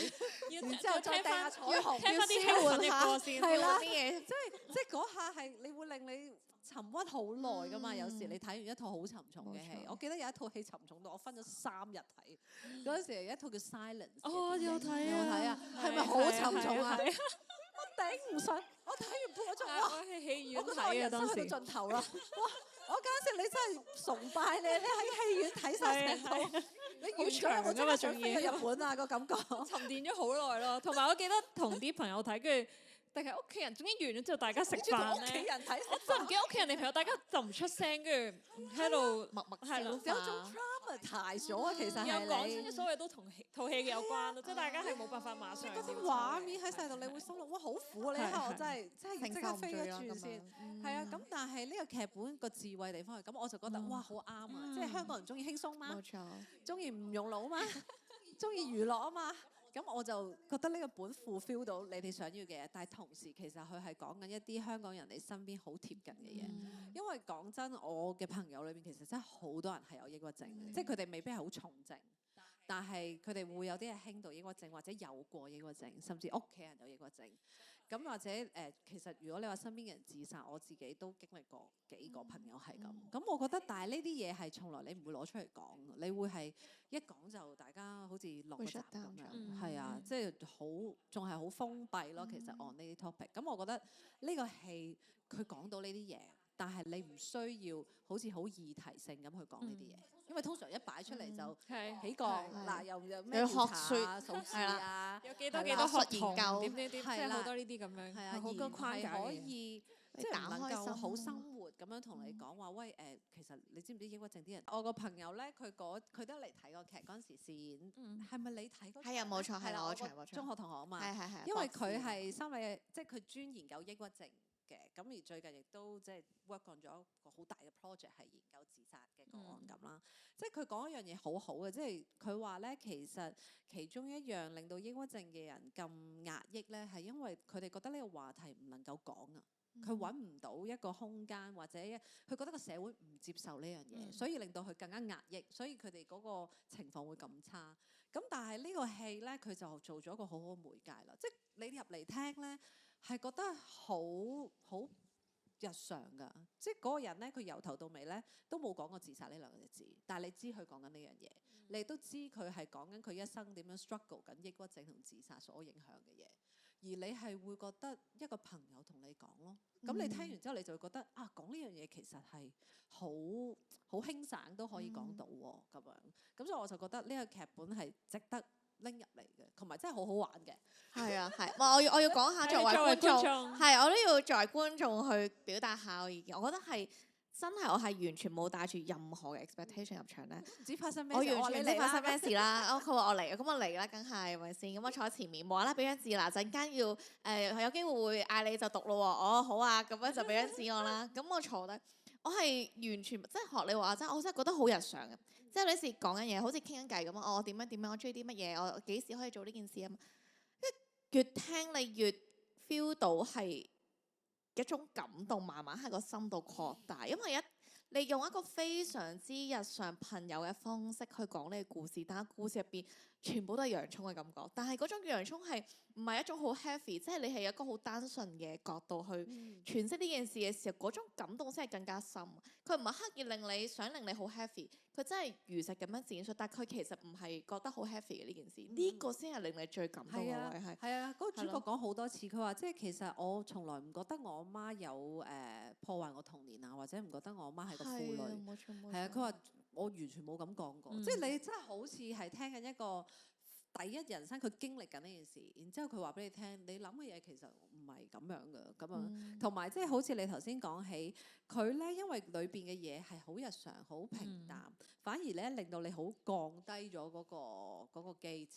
然之後再聽掟下彩虹，聽翻啲要興奮嘅歌先。係啦啲嘢。即係嗰下係你會令你沉鬱好耐噶嘛。有時你睇完一套好沉重嘅戲冇錯，我記得有一套戲沉重到我分咗3日睇。嗰陣時有一套叫《Silence》。哦，有睇有睇啊？係咪好沉重啊？我頂唔順，我睇完半個鐘，哇！我喺戲院我覺得我睇啊，人生當時去到盡頭啦！哇！我嗰陣時你真係崇拜你，你喺戲院睇晒成套，你完全有冇真係想飛去日本啊個感覺？沉澱咗好耐咯。同埋我記得同啲朋友睇，跟住定係屋企人，總之完咗之後大家食同屋企飯咧，人睇，我真係唔記得屋企人定朋友，大家就唔出聲，跟住喺度默默係咯消有種化。 traumatize 咗啊！其實又講係你親嘅所有都同套戲有關咯，即係大家係冇辦法馬上嗰啲了解畫面喺晒度，你會心諗哇好苦啊！呢一刻我真係即刻飛咗轉先。係啊，咁但係呢個劇本個智慧地方係咁，我就覺得哇好啱啊！即係香港人中意輕鬆嘛冇，錯。中意唔用腦嘛，中意娛樂啊嘛。咁我就覺得呢個本 fulfill 到你哋想要嘅嘢，但係同時其實佢係講緊一啲香港人你身邊好貼近嘅嘢。因為講真，我嘅朋友裏邊其實真係好多人係有抑鬱症嘅，即係佢哋未必係好重症，但係佢哋會有啲係輕度抑鬱症或者有過抑鬱症，甚至屋企人有抑鬱症。咁或者其實如果你話身邊嘅人自殺，我自己都經歷過幾個朋友係咁。咁我覺得，但係呢啲嘢係從來你唔會攞出嚟講，你會係一講就大家好似落個閘咁樣，係啊，即係仲係好封閉咯。其實 on 呢啲 topic，咁我覺得呢個戲佢講到呢啲嘢，但係你唔需要好似好議題性咁去講呢啲嘢，因為通常一擺出嚟就係起降嗱，又咩有調查學啊、數字啊。有幾多係啦學學研究童點點點，即係好多呢啲咁樣，係啊，好多框架而係可嘅嘢。以即係唔能夠好生活咁樣同你講話，喂其實你知唔知抑鬱症啲人？我個朋友咧，佢都嚟睇個劇嗰陣時試演，係咪你睇嗰場？係啊，冇錯，係啦，我我場中學同學啊嘛，係。因為佢係心理，即係佢專研究抑鬱症嘅，咁而最近亦都即係 work on 咗一個好大嘅 project 係研究自殺嘅個案咁啦。即係佢講一樣嘢好好嘅，即係佢話咧，其實其中一樣令到抑鬱症嘅人咁壓抑咧，係因為佢哋覺得呢個話題唔能夠講啊。佢揾唔到一個空間，或者佢覺得個社會唔接受呢樣嘢，所以令到佢更加壓抑，所以佢哋嗰個情況會咁差。咁但係呢個戲咧，佢就做咗一個好好嘅媒介啦。即係你入嚟聽咧，係覺得好日常㗎。即係嗰個人咧，佢由頭到尾咧都冇講過自殺呢兩個字，但係你知佢講緊呢樣嘢，你都知佢係講緊佢一生點樣 struggle 緊抑鬱症同自殺所影響嘅嘢。而你係會覺得一個朋友同你講咯，咁你聽完之後你就會覺得啊，講呢樣嘢其實係好輕省都可以講到喎，咁樣，咁所以我就覺得呢個劇本係值得拎入嚟嘅，同埋真係好好玩嘅。係啊，係。我要講下作為觀眾，係我都要作為觀眾去表達下我意見。我覺得係真係我係完全冇帶住任何嘅 expectation 入場咧。唔知發生咩事，我完全唔知發生咩事事啦。佢話我嚟，咁我嚟啦，梗係係咪先？咁我坐喺前面，無啦啦俾張紙嗱，陣間要有機會會嗌你就讀咯喎。哦，好啊，咁樣就俾張紙我啦。咁我坐低，我係完全即係學你話齋，我真係覺得好日常嘅。即係你時講緊嘢，好似傾緊偈咁啊！我點樣，我中意啲乜嘢，我幾時可以做呢件事啊？越聽你越 feel 到係一種感動，慢慢喺個心度擴大。因為你用一個非常之日常朋友嘅方式去講呢個故事，但係故事入邊全部都係洋葱嘅感覺。但係嗰種洋葱係唔係一種好 heavy，即係你係一個好單純嘅角度去詮釋呢件事嘅時候，嗰種感動先係更加深。佢唔係刻意令你想令你好 heavy，佢真係如實咁樣展述，但係佢其實唔係覺得好 heavy 嘅呢件事。呢個先係令你最感動嘅位係。係啊，嗰個主角講好多次，佢話即係其實我從來唔覺得我媽有破壞我童年啊，或者唔覺得我媽係個婦女。係啊，佢話我完全冇咁講過，即係你真係好似係聽緊一個第一人生佢經歷緊呢件事，然之後佢話俾你聽，你諗嘅嘢其實唔係咁樣嘅，咁樣同埋即係好似你頭先講起佢咧，因為裏邊嘅嘢係好日常、好平淡，反而咧令到你好降低咗嗰個 gate。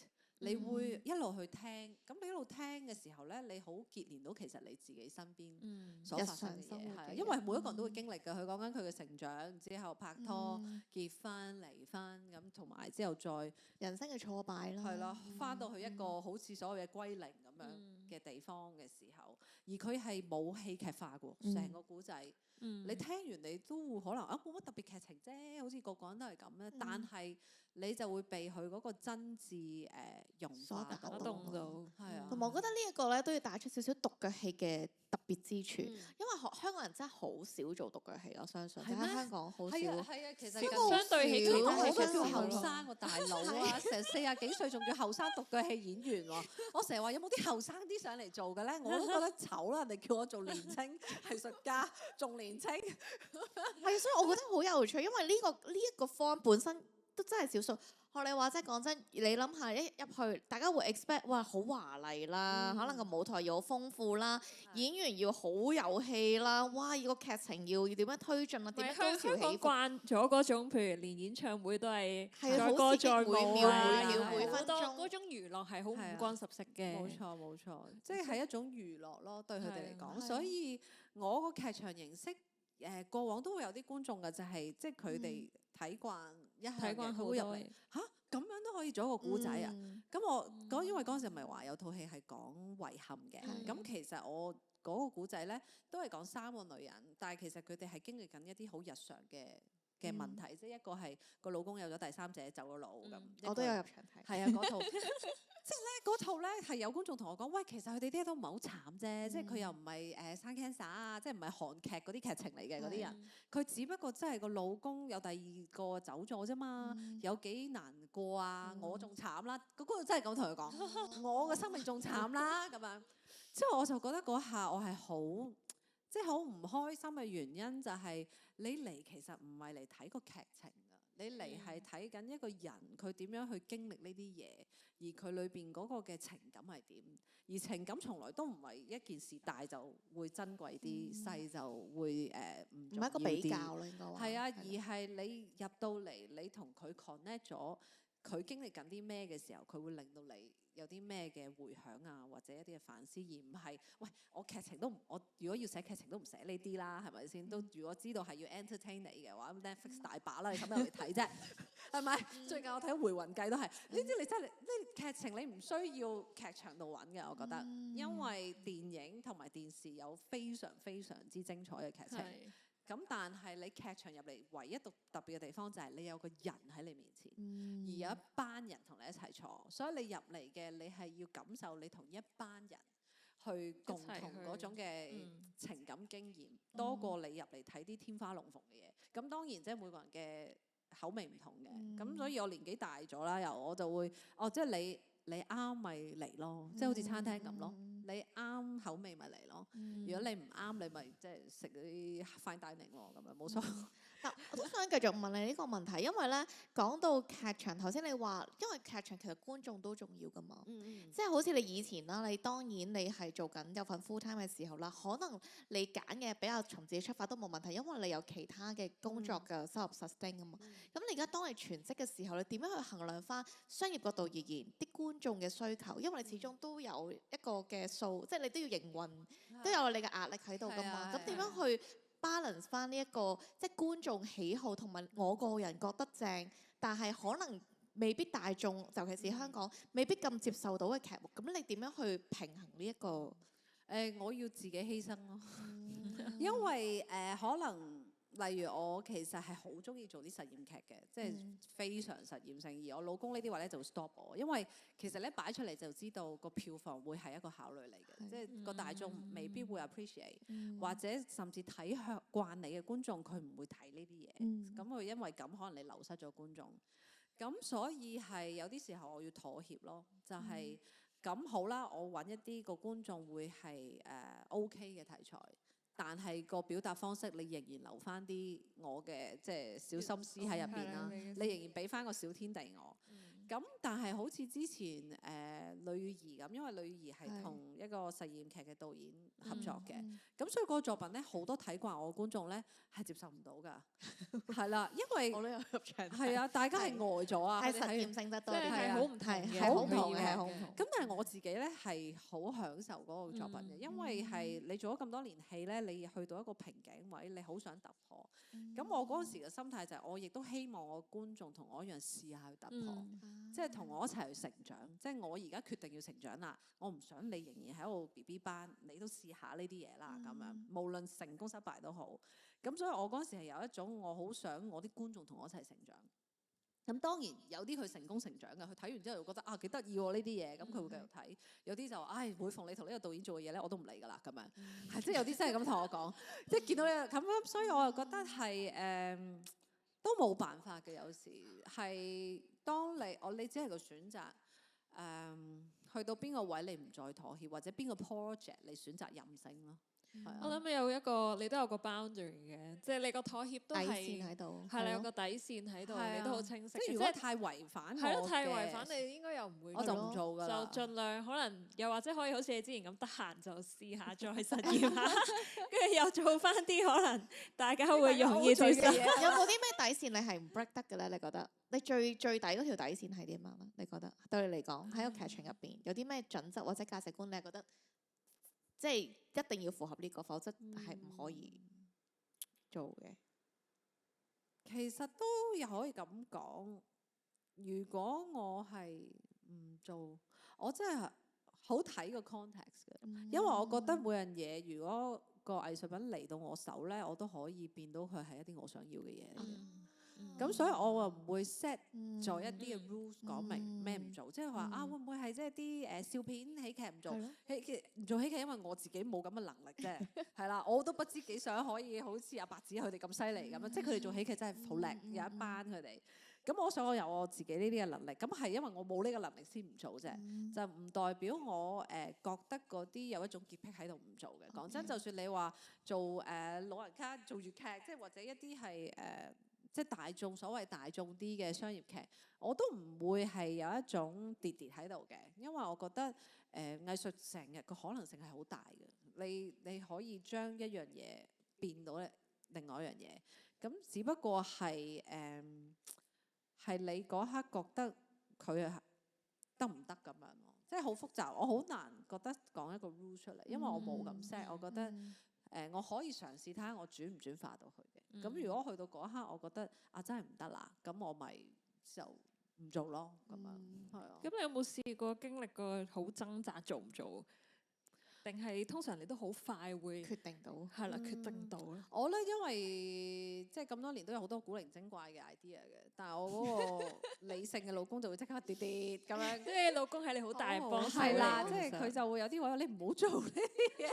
你會一路去聽，咁你一路聽嘅時候咧，你好結連到其實你自己身邊所發生嘅嘢，係因為每一個人都會經歷嘅。佢講緊佢嘅成長之後拍拖、結婚、離婚咁，同埋之後再人生嘅挫敗啦。係咯，翻到去一個好似所謂嘅歸零咁樣。嘅地方嘅時候，而佢係冇戲劇化嘅喎，成個古仔。你聽完你都會可能冇乜特別劇情啫，好似個人都係咁咧。但係你就會被佢嗰個真摯融化打動到。係啊，同埋我覺得呢一個咧都要帶出少少獨腳戲嘅特別之處，因為香港人真係好少做獨腳戲，我相信。喺香港好少。係啊，其實相對起我佢都叫後生個大佬啊，成40幾歲仲叫後生獨腳戲演員喎。我成日話有冇啲後生啲上嚟做嘅咧？我都覺得醜啦，人哋叫我做年青藝術家，仲年青。係，所以我覺得好有趣，因為呢一個方本身都真係少數。學你話齋講真，你諗下一入去，大家會 expect 哇好華麗啦，可能個舞台要好豐富啦，演員要好有戲啦，哇！個劇情要點樣推進啊？點樣高潮起伏？慣咗嗰種，譬如連演唱會都係好歌載每秒每分鐘嗰種娛樂係好五光十色嘅。冇錯，即係一種娛樂咯，對佢哋嚟講。所以我個劇場形式過往都會有啲觀眾嘅，就係即係佢哋睇慣一向嘅，佢會入嚟嚇咁樣都可以做一個古仔啊！咁因為嗰陣時咪話有套戲係講遺憾嘅，咁其實我嗰個古仔咧都係講3個女人，但係其實佢哋係經歷緊一啲好日常嘅問題，即係一個係個老公有咗第三者走咗佬咁。我都有入場睇。係啊，嗰套即係咧嗰套咧係有觀眾同我講，喂，其實佢哋啲都唔係好慘啫，即係佢又唔係生 cancer 啊，即係唔係韓劇嗰啲劇情嚟嘅嗰啲人，佢只不過真係個老公有第2個走咗啫嘛，有幾難過啊，我仲慘啦，嗰個真係咁同佢講，我嘅生命仲慘啦咁樣，之後我就覺得嗰下我係好。即係好唔開心嘅原因就係你嚟其實唔係嚟睇個劇情㗎，你嚟係睇緊一個人佢點樣去經歷呢啲嘢，而佢裏邊嗰個嘅情感係點，而情感從來都唔係一件事大就會珍貴啲，細就會唔重要啲。唔係一個比較咯，應該話。係啊，而係你入到嚟，你同佢 connect 咗，佢經歷緊啲咩嘅時候，佢會令到你有啲咩嘅迴響啊，或者一啲嘅反思，而唔係喂我劇情都唔，我如果要寫劇情都唔寫呢啲啦，係咪先？都如果知道係要 entertain 你嘅話，Netflix 大把啦，你咁樣去睇啫，係咪？最近我睇《回魂計》都係呢啲，你真係呢劇情你唔需要劇場度揾嘅，我覺得，因為電影同埋電視有非常非常之精彩嘅劇情。咁但係你劇場入嚟唯一特別嘅地方就係你有個人喺你面前，而有一班人同你一齊坐，所以你入嚟嘅你係要感受你同一班人去共同嗰種嘅情感經驗，多過你入嚟睇啲天花龍鳳嘅嘢。咁當然即係每個人嘅口味唔同嘅，咁所以我年紀大咗啦，又我就會即係你啱咪嚟咯，即係好似餐廳咁咯。你啱口味咪嚟咯，如果你唔啱，你咪即係食啲 fine dining 咯，咁樣冇錯。但我都想繼續問你呢個問題，因為咧講到劇場，頭先你話，因為劇場其實觀眾都重要噶嘛，即係好似你以前啦，你當然你係做緊有份 full time 嘅時候啦，可能你揀嘅比較從自己出發都冇問題，因為你有其他嘅工作嘅收入 sustain 啊嘛。咁你而家當你全職嘅時候，你點樣去衡量翻商業角度而言啲觀眾嘅需求？因為你始終都有一個嘅數，即係你都要營運，都有你嘅壓力喺度噶嘛。咁點樣去balance 翻呢一個即係觀眾喜好同埋我個人覺得正，但係可能未必大眾，尤其是香港未必咁接受到嘅劇目，咁你點樣去平衡呢一個？我要自己犧牲咯，因為可能例如我其實係好中意做啲實驗劇嘅，即係非常實驗性。而我老公呢啲話咧就 stop 我，因為其實咧擺出嚟就知道個票房會係一個考慮嚟嘅，即係個大眾未必會 appreciate，或者甚至睇慣你嘅觀眾佢唔會睇呢啲嘢，咁佢因為咁可能你流失咗觀眾，咁所以係有啲時候我要妥協咯，就係咁好啦，我揾一啲個觀眾會係OK 嘅題材。但係個表達方式，你仍然留翻啲我嘅即係小心思喺入邊啦。你仍然俾翻個小天地我。咁但係好似之前呂宇儀咁，因為呂宇儀係同一個實驗劇嘅導演合作嘅，咁所以嗰個作品咧好多睇慣我嘅觀眾咧係接受唔到㗎，係啦，因為我都有入場。係啊，大家係呆咗啊，係實驗性質多啲，係好唔同嘅，係好唔同嘅，好唔同。咁但係我自己咧係好享受嗰個作品嘅，因為係你做咗咁多年戲咧，你去到一個瓶頸位，你好想突破。咁我嗰陣時嘅心態就係我亦都希望我觀眾同我一樣試下去突破。即係同我一齊去成長。即係我而家決定要成長啦，我唔想你仍然喺我 BB 班，你都試下呢啲嘢啦咁樣，無論成功失敗都好。咁所以我嗰時係有一種我好想我啲觀眾同我一齊成長。咁當然有啲佢成功成長嘅，佢睇完之後又覺得啊幾得意喎呢啲嘢，咁佢會繼續睇。有啲就每逢你同呢個導演做嘅嘢咧，我都唔理㗎啦咁樣。係即係有啲真係咁同我講，即係見到你咁樣，所以我又覺得係都冇辦法嘅。有時係當你只係個選擇去到邊個位你唔再妥協，或者邊個 project 你選擇任性咯。我諗你都有個 boundary 嘅，即係你個妥協都係底線喺度，係啦，有個底線喺度，你都好清晰。即係如果太違反我嘅，係咯，太違反你應該又唔會，我就唔做㗎啦。就盡量可能又或者可以好似你之前咁得閒就試下再實驗下，跟住又做翻啲可能大家會容易接受。有冇啲咩底線你係唔 break 得嘅咧？你覺得你最底嗰條底線係點樣咧？你覺得對你嚟講喺個劇場入邊有啲咩準則或者價值觀你係覺得？即係一定要符合呢個，否則係唔可以做嘅。其實都又可以咁講，如果我係唔做，我真係好睇個 context 嘅，因為我覺得每樣嘢如果個藝術品嚟到我手咧，我都可以變到佢係一啲我想要嘅嘢嚟嘅。咁所以我唔會 set 咗一啲嘅 rules 講明咩唔做，即係話會唔會係即係啲笑片喜劇唔做，唔做喜劇，因為我自己冇咁嘅能力啫，係啦，我都不知幾想可以好似阿白紙佢哋咁犀利咁樣，即係佢哋做喜劇真係好叻，有一班佢哋。咁我想我有我自己呢啲嘅能力，咁係因為我冇呢個能力先唔做啫，就唔代表我覺得嗰啲有一種潔癖喺度唔做嘅。講真，就算你話做老人家做粵劇，即係或者一啲係即係大眾所謂大眾啲嘅商業劇，我都唔會係有一種跌喺度嘅，因為我覺得藝術成日個可能性係好大嘅，你可以將一樣嘢變到另外一樣嘢，咁只不過係係你嗰刻覺得佢得唔得咁樣咯，即係好複雜，我好難覺得講一個 rule 出嚟，因為我冇咁 set，我覺得。我可以嘗試睇下我轉唔轉化到佢嘅。咁如果去到嗰一刻，我覺得真係唔得啦，咁我咪就唔做咯。咁樣係啊。咁你有冇試過經歷過好掙扎做唔做？定係通常你都好快會決定到？係啦，決定到咧。我咧因為即係咁多年都有好多古靈精怪嘅 idea 嘅，但係我嗰個理性嘅老公就會即刻跌咁樣。即係老公係你好大幫手。係啦，即係佢就會有啲話你唔好做呢啲嘢。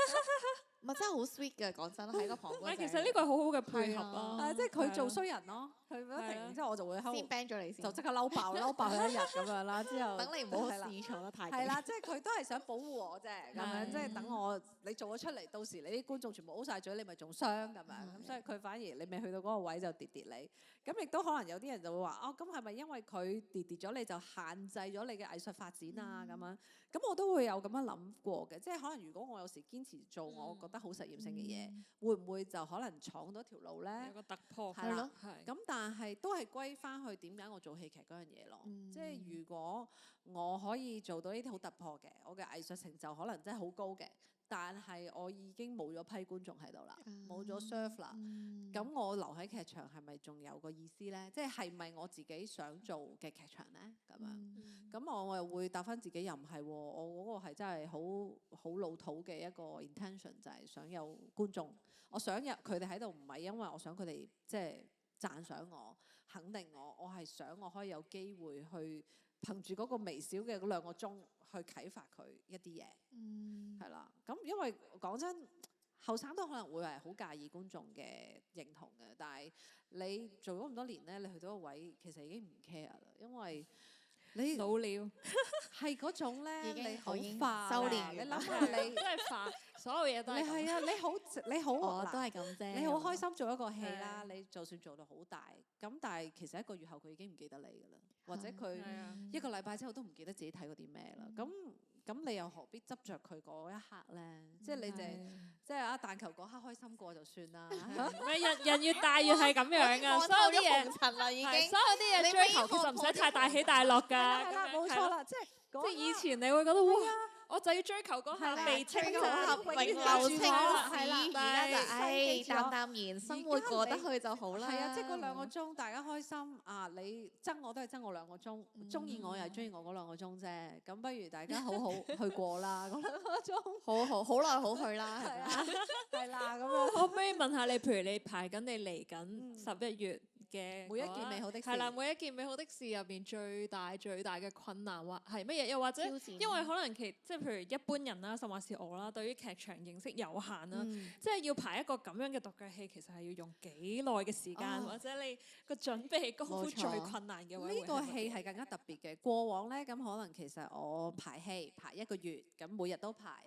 唔係真係好 sweet 嘅，講真喺個旁觀。其實呢個係好好嘅配合啊！即係佢做衰人咯，佢不停，之後我就會先 ban 咗你先，就即刻嬲爆佢一日咁樣啦。之後等你唔好試錯得太。係啦，即係佢都係想保護我啫，咁樣即係等我你做咗出嚟，到時你啲觀眾全部 O 晒嘴，你咪仲傷咁樣。咁所以佢反而你未去到嗰個位就跌你。咁亦都可能有啲人就會話咁係咪因為佢跌咗你就限制咗你嘅藝術發展啊咁樣？咁我都會有咁樣諗過嘅，即係可能如果我有時堅持做我覺得好實驗性嘅嘢，會唔會就可能闖到條路咧？有個突破係啦，咁但係都係歸翻去點解我做戲劇嗰樣嘢咯。即係如果我可以做到呢啲好突破嘅，我嘅藝術成就可能真係好高嘅。但係我已經冇咗批觀眾喺度啦，冇咗 serve 啦。咁我留喺劇場係咪仲有個意思咧？即係咪我自己想做嘅劇場咧？咁樣咁我又會答翻自己又唔係喎，我嗰個係真係好老土嘅一個 intention，就係想有觀眾。我想有佢哋喺度，唔係因為我想佢哋即係讚賞我、肯定我，我係想我可以有機會去憑住嗰個微小嘅嗰2個鐘。去啟發佢一啲嘢，係啦。咁因為講真，後生都可能會係好介意觀眾嘅認同嘅，但係你做咗咁多年咧，你去到個位其實已經唔 care 啦，因為你老了係嗰種咧，你好化修練。你諗下你真係化，所有嘢都係。係啊，你好，我都係咁啫。你好開心做一個戲啦，你就算做到好大，咁但係其實1個月後佢已經唔記得你㗎啦。或者佢1個禮拜之後都唔記得自己睇過啲咩啦，咁你又何必執着佢嗰一刻咧？即係你即係但求嗰刻開心過就算啦。人越大越係咁樣㗎，所有啲嘢所有啲嘢追求其實唔使太大起大落㗎。係啦，冇錯啦，即係以前你會覺得哇我就要追求嗰下被稱青讚，合永永流青流史，係啦而家就係淡淡然生活過得去就好啦。係啊，即係嗰兩個鐘大家開心啊！你憎我都係憎我2個鐘，中意我又係中意我嗰2個鐘啫。咁不如大家好好去過啦，嗰2個鐘。好來好去啦，係咪啊？係啦，咁樣可唔可以問下你？譬如你排緊你嚟緊11月嘅每一件美好的事係啦，每一件美好的事入邊最大嘅困難或係乜嘢？又或者挑戰因為可能即係譬如一般人啦，甚或是我啦，對於劇場認識有限啦，即係要排一個咁樣嘅獨腳戲，其實係要用幾耐嘅時間，或者你個準備功夫最困難嘅位。呢個戲係更加特別嘅。過往咧，咁可能其實我排戲排1個月，咁每日都排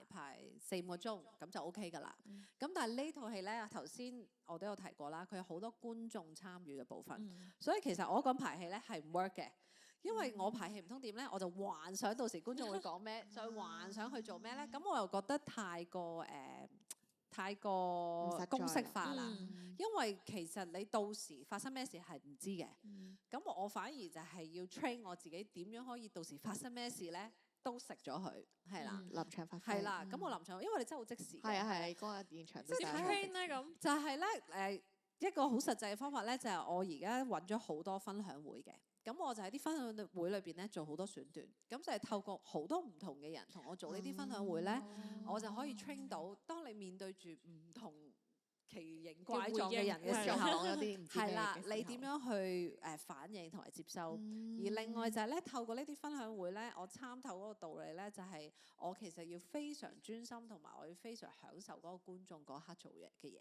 4-5個鐘，咁就 OK 㗎啦。咁但係呢套戲咧，頭先我都有提過啦，佢有好多觀眾參與嘅部分，所以其實我講排戲咧係唔 work 嘅，因為我排戲唔通點咧，我就幻想到時觀眾會講咩，再幻想去做咩咧，咁我又覺得太過公式化啦，因為其實你到時發生咩事係唔知嘅，咁我反而就係要 train 我自己點樣可以到時發生咩事咧都食咗佢，係啦，臨場發揮。係啦，咁我臨場，因為你真係好即時嘅。係啊，嗰個現場即係真係 train 咧咁，就係咧一個好實際嘅方法咧，就係我而家揾咗好多分享會嘅，咁我就喺啲分享會裏邊咧做好多選段，咁就係透過好多唔同嘅人同我做呢啲分享會咧，我就可以 train 到，當你面對住唔同奇形怪狀嘅人嘅時候，有啲唔知係啦，咩嘅時候你點樣去反應同埋接收？而另外就係咧，透過呢啲分享會咧，我參透嗰個道理咧，就係我其實要非常專心，同埋我要非常享受嗰個觀眾嗰刻做嘢嘅嘢。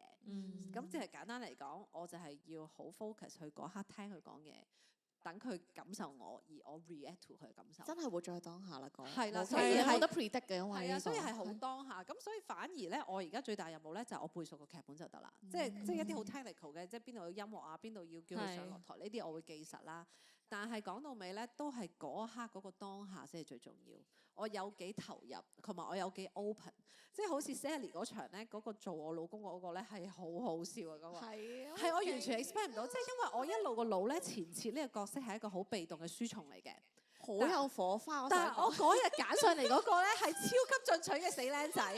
咁即係簡單嚟講，我就係要好 focus 去嗰刻聽佢講嘢。等佢感受我，而我 react to 佢嘅感受。真係活在當下啦，講係啦，所以冇得 predict 嘅，因為係啊，所以係好當下。咁所以反而咧，我而家最大任務咧就係我背熟個劇本就得啦。即係一啲好 technical 嘅，即係邊度有音樂啊，邊度要叫佢上落台呢啲，我會記實啦。但係講到尾咧，都係嗰一刻嗰個當下先係最重要。我有幾投入，同埋我有幾 open。即係好似 Sally 嗰場咧，嗰個做我老公嗰個咧係好好笑啊！嗰個係我完全 expect 唔到，即係因為我一路個腦咧前設呢個角色係一個好被動嘅書蟲嚟嘅，好有火花。但係我嗰日揀上嚟嗰個咧係超級進取嘅死僆仔，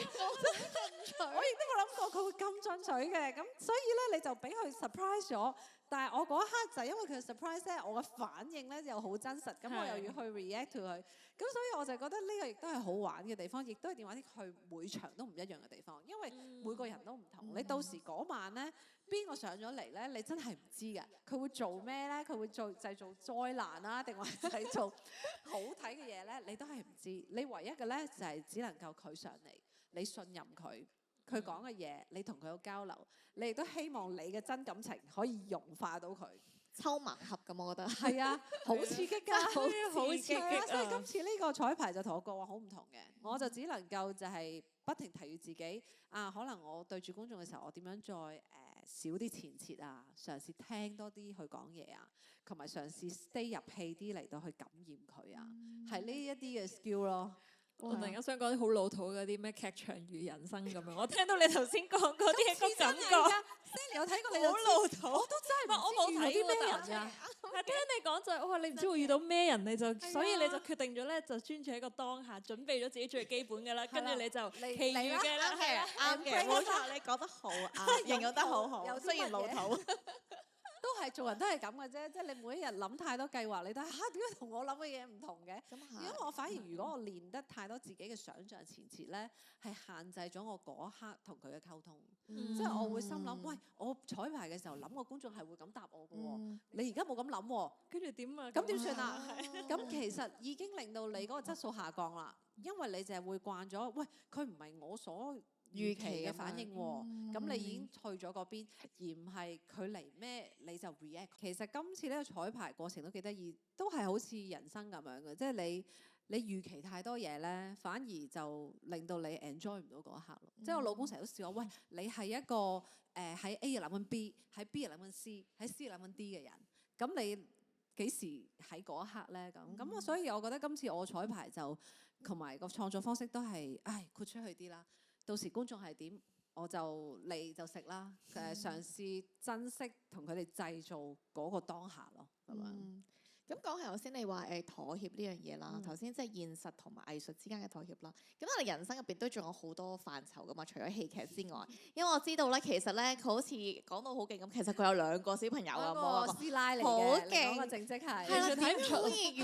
我亦都冇諗過佢會咁進取嘅，咁所以咧你就俾佢 surprise 咗。但係我嗰一刻就因為佢嘅 surprise 咧，我嘅反應咧又好真實，咁我又要去 react to 佢，咁所以我就覺得呢個亦都係好玩嘅地方，亦都係電話啲佢每場都唔一樣嘅地方，因為每個人都唔同。你到時嗰晚咧，邊個上咗嚟咧，你真係唔知㗎。佢會做咩咧？佢會製造災難啦，定話製造好睇嘅嘢咧？你都係唔知。你唯一嘅咧就係只能夠佢上嚟，你信任佢。佢講嘅嘢，你同佢有交流，你亦都希望你嘅真感情可以融化到佢，抽盲盒咁，我覺得係啊，好刺激㗎，好刺激啊！所以今次呢個彩排就同我過往好唔同嘅，我就只能夠就係不停提住自己啊，可能我對住觀眾嘅時候，我點樣再少啲前設啊，嘗試聽多啲佢講嘢啊，同埋嘗試 stay 入戲啲嚟到去感染佢啊，係呢一啲嘅 skill 咯。我突然間想講啲好老土嗰啲咩劇場如人生咁樣，我聽到你頭先講嗰啲嘢個感覺，Sally 有睇過你好老土，我都真係我冇睇啲咩人㗎。啊。係聽你講就係，哇！你唔知會遇到咩人，你就所以你就決定咗咧，就專注喺個當下，準備咗自己最基本嘅啦，跟住你就其餘嘅啦，係啊，啱嘅，冇錯，你講得好啱，形容得好好，雖然老土。都係做人都係咁嘅啫，即係你每一日諗太多計劃，你都點解同我諗嘅嘢唔同嘅？因為我反而如果我練得太多自己嘅想像前設咧，係限制咗我嗰一刻同佢嘅溝通。即係我會心諗，喂，我彩排嘅時候諗個觀眾係會咁答我嘅喎，你而家冇咁諗喎，跟住點啊？咁點算啊？咁其實已經令到你嗰個質素下降啦，因為你就係會慣咗，喂，佢唔係我所預期嘅反應喎，咁你已經去咗嗰邊，而唔係佢嚟咩你就 react。其實今次呢個彩排過程都幾得意，都係好似人生咁樣嘅，即係你預期太多嘢咧，反而就令到你 enjoy 唔到嗰一刻咯。即係我老公成日都笑我，喂，你係一個喺 A 諗緊 B，喺 B 諗緊 C，喺 C 諗緊 D 嘅人，咁你幾時喺嗰一刻咧？咁所以我覺得今次我彩排就同埋個創作方式都係，豁出去啲啦。到時觀眾係點，我就嚟就食啦。嘗試珍惜同佢哋製造嗰個當下咯，咁樣。咁講起頭先你話妥協呢樣嘢啦，頭先即係現實同埋藝術之間嘅妥協啦。咁我哋人生入邊都仲有好多範疇噶嘛，除咗戲劇之外，因為我知道咧，其實咧佢好似講到好勁咁，其實佢有2個小朋友啊，嗰個師奶嚟嘅，好勁個正職係係啦，睇唔出可以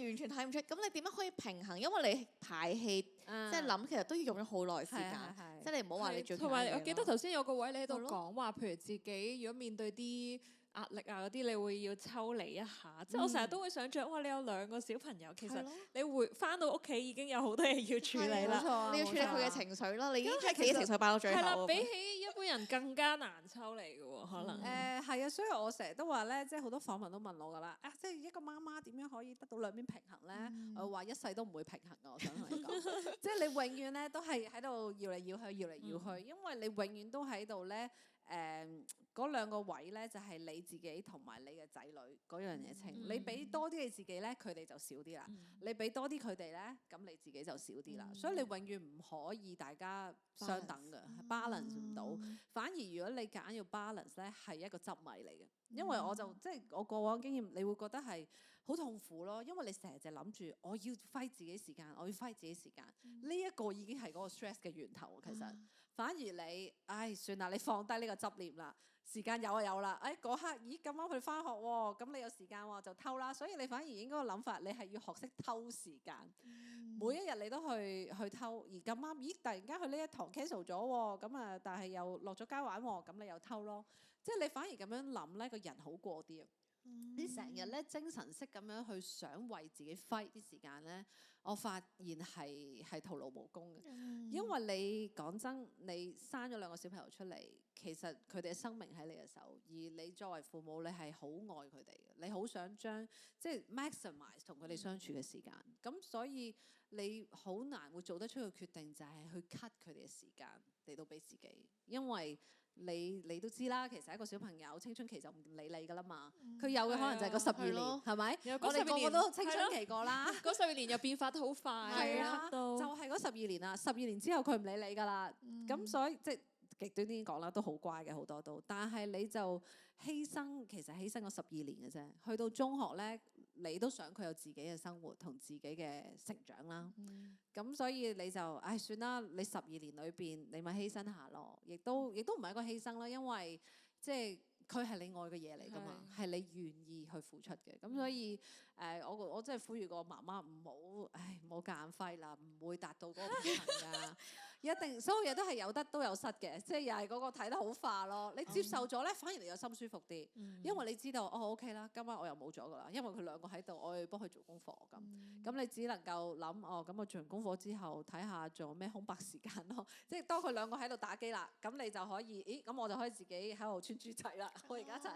完全睇唔出。咁你點樣可以平衡？因為你排戲即係諗，其實都要用咗好耐時間。即係你唔好話你做。同埋我記得頭先有個位你喺度講話，譬如自己如果面對啲壓力啊嗰啲，你會要抽離一下。即係我成日都會想像，哇！你有2個小朋友，其實你會翻到屋企已經有好多嘢要處理啦。你要處理佢嘅情緒啦，你已經將自己情緒擺到最後。係啦，比起一般人更加難抽離嘅喎，可能。係啊，所以我成日都話咧，即係好多訪問都問我㗎啦。即係一個媽媽點樣可以得到兩邊平衡咧？我話一世都唔會平衡㗎，我想同你講。即係你永遠咧都係喺度搖嚟搖去，搖嚟搖去，因為你永遠都喺度咧。嗰2個位咧就係你自己同埋你嘅仔女嗰樣嘢清。你俾多啲你自己咧，佢哋就少啲啦。你俾多啲佢哋咧，咁你自己就少啲啦。所以你永遠唔可以大家相等嘅，balance 唔到。反而如果你夾硬要 balance 咧，係一個執迷嚟嘅。因為我就即係我過往經驗，你會覺得係好痛苦咯。因為你成日就諗住我要揮自己時間，我要揮自己時間。呢一個已經係嗰個 stress 嘅源頭。其實反而你，算啦，你放低呢個執念啦。時間有就有啦，嗰刻，咦咁啱佢翻學喎，咁你有時間喎就偷啦，所以你反而應該個諗法，你係要學識偷時間，每一日你都去偷，而咁啱，咦突然間佢呢一堂 cancel 咗喎，咁啊但係又落咗街玩喎，咁你又偷咯，即係你反而咁樣諗咧，個人好過啲啊！你成日咧精神式咁樣去想為自己揮啲時間咧，我發現係徒勞無功嘅，因為你講真，你生咗2個小朋友出嚟，其實佢哋嘅生命喺你嘅手，而你作為父母，你係好愛佢哋嘅，你好想將即係 maximize 同佢哋相處嘅時間，咁所以你好難會做得出個決定，就係去 cut 佢哋嘅時間嚟到俾自己，因為你都知啦，其實一個小朋友青春期就唔理你噶啦嘛，佢有嘅可能就係個12年，係咪？我哋個個都青春期過啦，嗰12年又變化得好快，係啊，就係嗰12年啦，12年之後佢唔理你噶啦，咁所以即係極端啲講啦，都好乖嘅好多都，但係你就犧牲，其實犧牲咗12年嘅啫，去到中學咧，你都想佢有自己嘅生活同自己嘅成長啦。咁所以你就算啦，你12年裏邊你咪犧牲下咯，亦都唔係一個犧牲啦，因為即係佢係你愛嘅嘢嚟㗎嘛，係你願意去付出嘅。咁所以我真係呼籲個媽媽唔好夾硬揮啦，唔會達到嗰個平衡㗎。一定所有嘢都係有得都有失嘅，即係又係嗰個睇得好化咯。你接受咗咧，反而你有心舒服啲，因為你知道OK 啦，今晚我又冇咗㗎啦，因為佢2個喺度，我要幫佢做功課咁。咁你只能夠諗咁我做完功課之後睇下仲有咩空白時間咯。即係當佢2個喺度打機啦，咁你就可以，咁我就可以自己喺度穿豬仔啦。我而家就係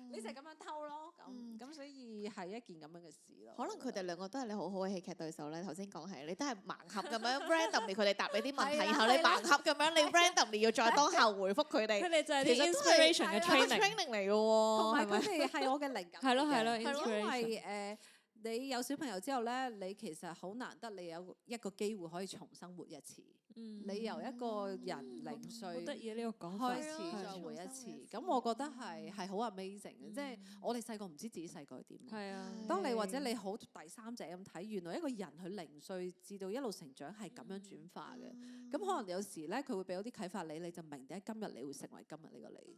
你就係咁樣偷咯，咁所以係一件咁樣嘅事咯。可能佢哋2個都係你好好嘅戲劇對手咧。頭先講係你都係盲盒咁樣 randomly 佢哋答你啲問題，然後你盲盒咁樣你 randomly 要再當下回覆佢哋。佢哋就係啲 inspiration 嘅 training 嚟嘅喎，同埋佢哋係我嘅靈感。係咯，因為你有小朋友之後咧，你其實好難得你有一個機會可以重新活一次。你由一個人0歲開始再活一次，咁我覺得係好 amazing 嘅，即係我哋細個唔知自己細個係點。係啊，當你或者你好第三者咁睇，原來一個人佢0歲至到一路成長係咁樣轉化嘅。咁可能有時咧，佢會俾到啲啟發你，你就明點解今日你會成為今日呢個你。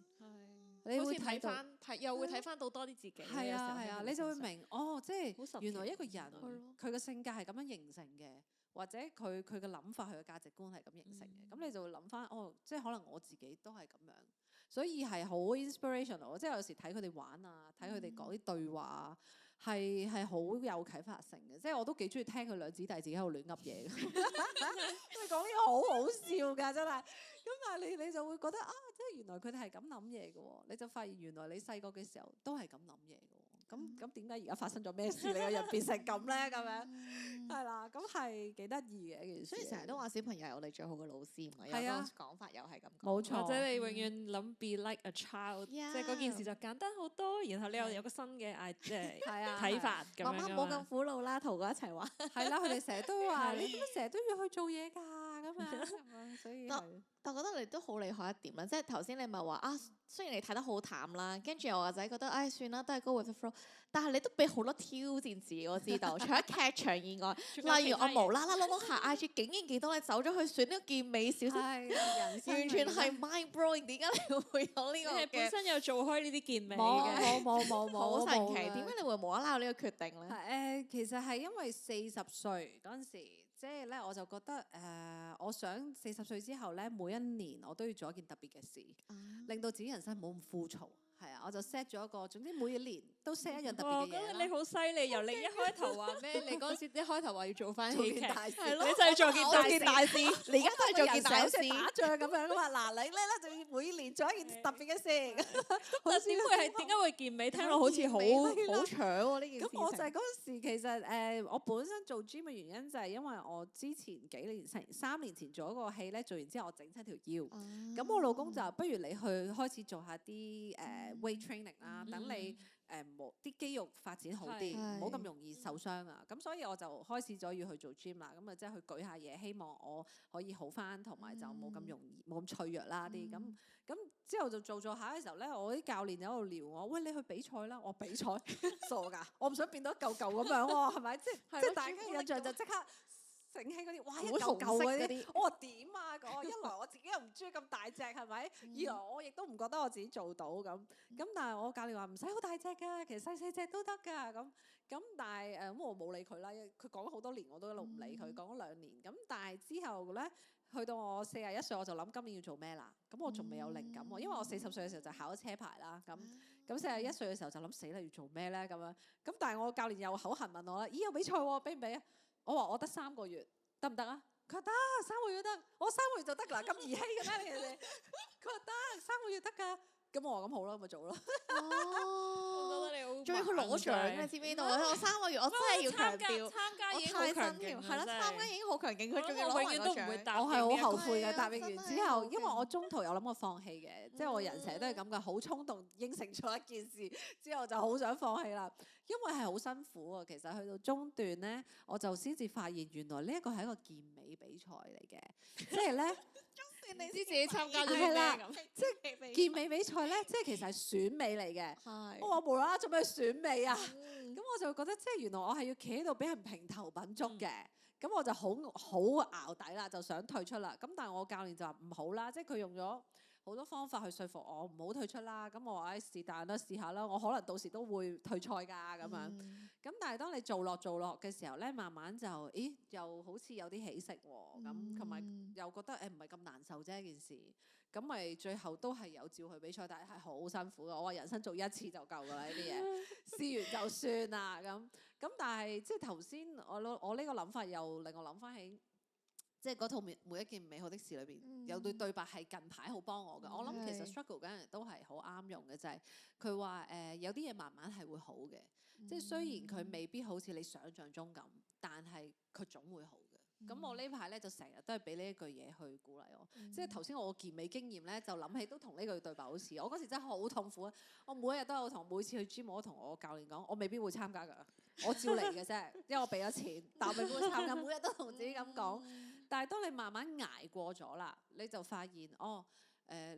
你會睇翻又會睇翻到多啲自己。係啊，你就會明即係原來一個人佢嘅性格係咁樣形成嘅。或者佢嘅諗法，佢嘅價值觀係咁形成嘅，咁你就會諗翻，即係可能我自己都係咁樣，所以係好 inspirational。即係有時睇佢哋玩啊，睇佢哋講啲對話啊，係好有啟發性嘅。即係我都幾中意聽佢2姊弟自己喺度亂噏嘢嘅，因為講嘢好好笑㗎，真係。咁但係你就會覺得即係原來佢哋係咁諗嘢嘅喎，你就發現原來你細個嘅時候都係咁諗嘢嘅喎。咁點解而家發生咗咩事，你個人變成咁咧？咁樣係啦，咁係幾得意嘅一件事。所以成日都話小朋友係我哋最好嘅老師，唔係有個講法又係咁講。冇錯，或者你永遠諗 be like a child，即係嗰件事就簡單好多，然後你又有個新嘅即係睇法咁樣。媽媽冇咁苦惱啦，同佢一齊玩。係啦，佢哋成日都話你點解成日都要去做嘢㗎咁樣，所以但我覺得你都好厲害一點啦，即係頭先你咪話雖然你睇得好淡啦，跟住我個仔覺得算啦，都係 go with the flow。但係你都俾好多挑戰自己，我知道。除咗劇場以外，例如我無啦啦碌下 IG，竟然幾多你走咗去選呢個健美小生，完全係 mind blowing。點解你會有呢個嘅？你係本身有做開呢啲健美嘅？冇，好神奇。點解你會無啦啦有呢個決定咧？其實係因為40歲嗰陣時，即係咧我就覺得我想40歲之後咧，每一年我都要做一件特別嘅事，令到自己人生冇咁枯燥。係啊，我就 set 咗一個，總之每一年都 set 一樣特別嘅嘢啦。咁你好犀利，由你一開頭話咩？你嗰陣時一開頭話要做翻戲劇，係咯，你就係做件大事。你而家都係做件大事，打仗咁樣噶嘛？嗱，你咧就要每年做一件特別嘅事。但點解會健美？聽落好似好搶喎呢件事。咁我就係嗰陣時，其實我本身做 gym 嘅原因就係因為我之前3年前做一個戲咧，做完之後我整親條腰。咁我老公就不如你去開始做下啲weight training 啦，等你冇啲肌肉發展好啲，唔好咁容易受傷啊。咁所以我就開始咗要去做 gym 啦。咁啊即係去舉下嘢，希望我可以好翻，同埋就冇咁容易冇咁脆弱啦啲。咁之後就做下嘅時候咧，我啲教練喺度撩我，喂，你去比賽啦！我比賽傻㗎，我唔想變到一嚿嚿咁樣喎，係咪？即係大家印象就即刻醒起嗰啲，哇，一嚿嚿嗰啲，我話點啊？一來我自己又唔中意咁大隻，係咪？二來我亦都唔覺得我自己做到咁。但係我教練話唔使好大隻㗎，其實細隻都得㗎咁。但係咁我冇理佢啦，佢講咗好多年，我都一路唔理佢，講咗2年。咁但係之後咧，去到我41歲，我就諗今年要做咩啦？咁我仲未有靈感喎，因為我40歲嘅時候就考咗車牌啦。咁41歲嘅時候就諗死啦，要做咩咧？咁樣咁，但係我教練又口痕問我啦，咦有比賽喎，俾唔俾啊？我話我得3個月，得唔得啊？佢話得，3個月得，我3個月就得啦，咁兒戲嘅咩你哋？佢話得，3個月得㗎。咁我話咁好啦，咁咪做咯。我覺得你好，仲要佢攞獎，你知唔知道？我3個月，我真係要強調，參加已經我太好強勁，新係啦，參加已經好強勁，佢仲要我永遠都唔會答應。我係好後悔嘅，答應完之後，真係因為我中途有諗過放棄嘅，即係我人成日都係咁嘅，好衝動應承咗一件事之後就好想放棄啦，因為係好辛苦啊。其實去到中段咧，我就先至發現原來呢一個係一個健美比賽嚟嘅，即係咧。你知自己參加咗啲咩咁？即係健美比賽咧，即係其實係選美嚟嘅。係我話無啦啦做咩選美啊？咁我就覺得即係原來我係要企喺度俾人評頭品足嘅。咁我就好淆底啦，就想退出啦。咁但係我教練就話唔好啦，即係佢用咗好多方法去說服我唔好退出啦。咁我話誒是但啦，試下啦，我可能到時都會退賽㗎咁樣。咁但係當你做落嘅時候咧，慢慢就咦又好似有啲起色喎。咁同埋又覺得唔係咁難受啫件事。咁咪最後都係有照去比賽，但係係好辛苦嘅。我話人生做一次就夠㗎啦，呢啲嘢試完就算啦咁但係即係頭先我呢個諗法又令我諗翻起，即係嗰套每一件美好的事裏邊有對白係近排好幫我嘅。我諗其實 struggle 緊人都係好啱用嘅，就係佢話有啲嘢慢慢係會好嘅，即係雖然佢未必好似你想象中咁，但係佢總會好嘅。咁我呢排咧就成日都係俾呢一句嘢去鼓勵我，即係頭先我健美經驗咧就諗起都同呢句對白好似。我嗰時真係好痛苦啊！我每日都有每次去 gym 我都同我教練講，我未必會參加㗎，我照嚟嘅啫，因為我俾咗錢，但我未必會參加。每日都同自己咁講。但係當你慢慢捱過咗啦，你就發現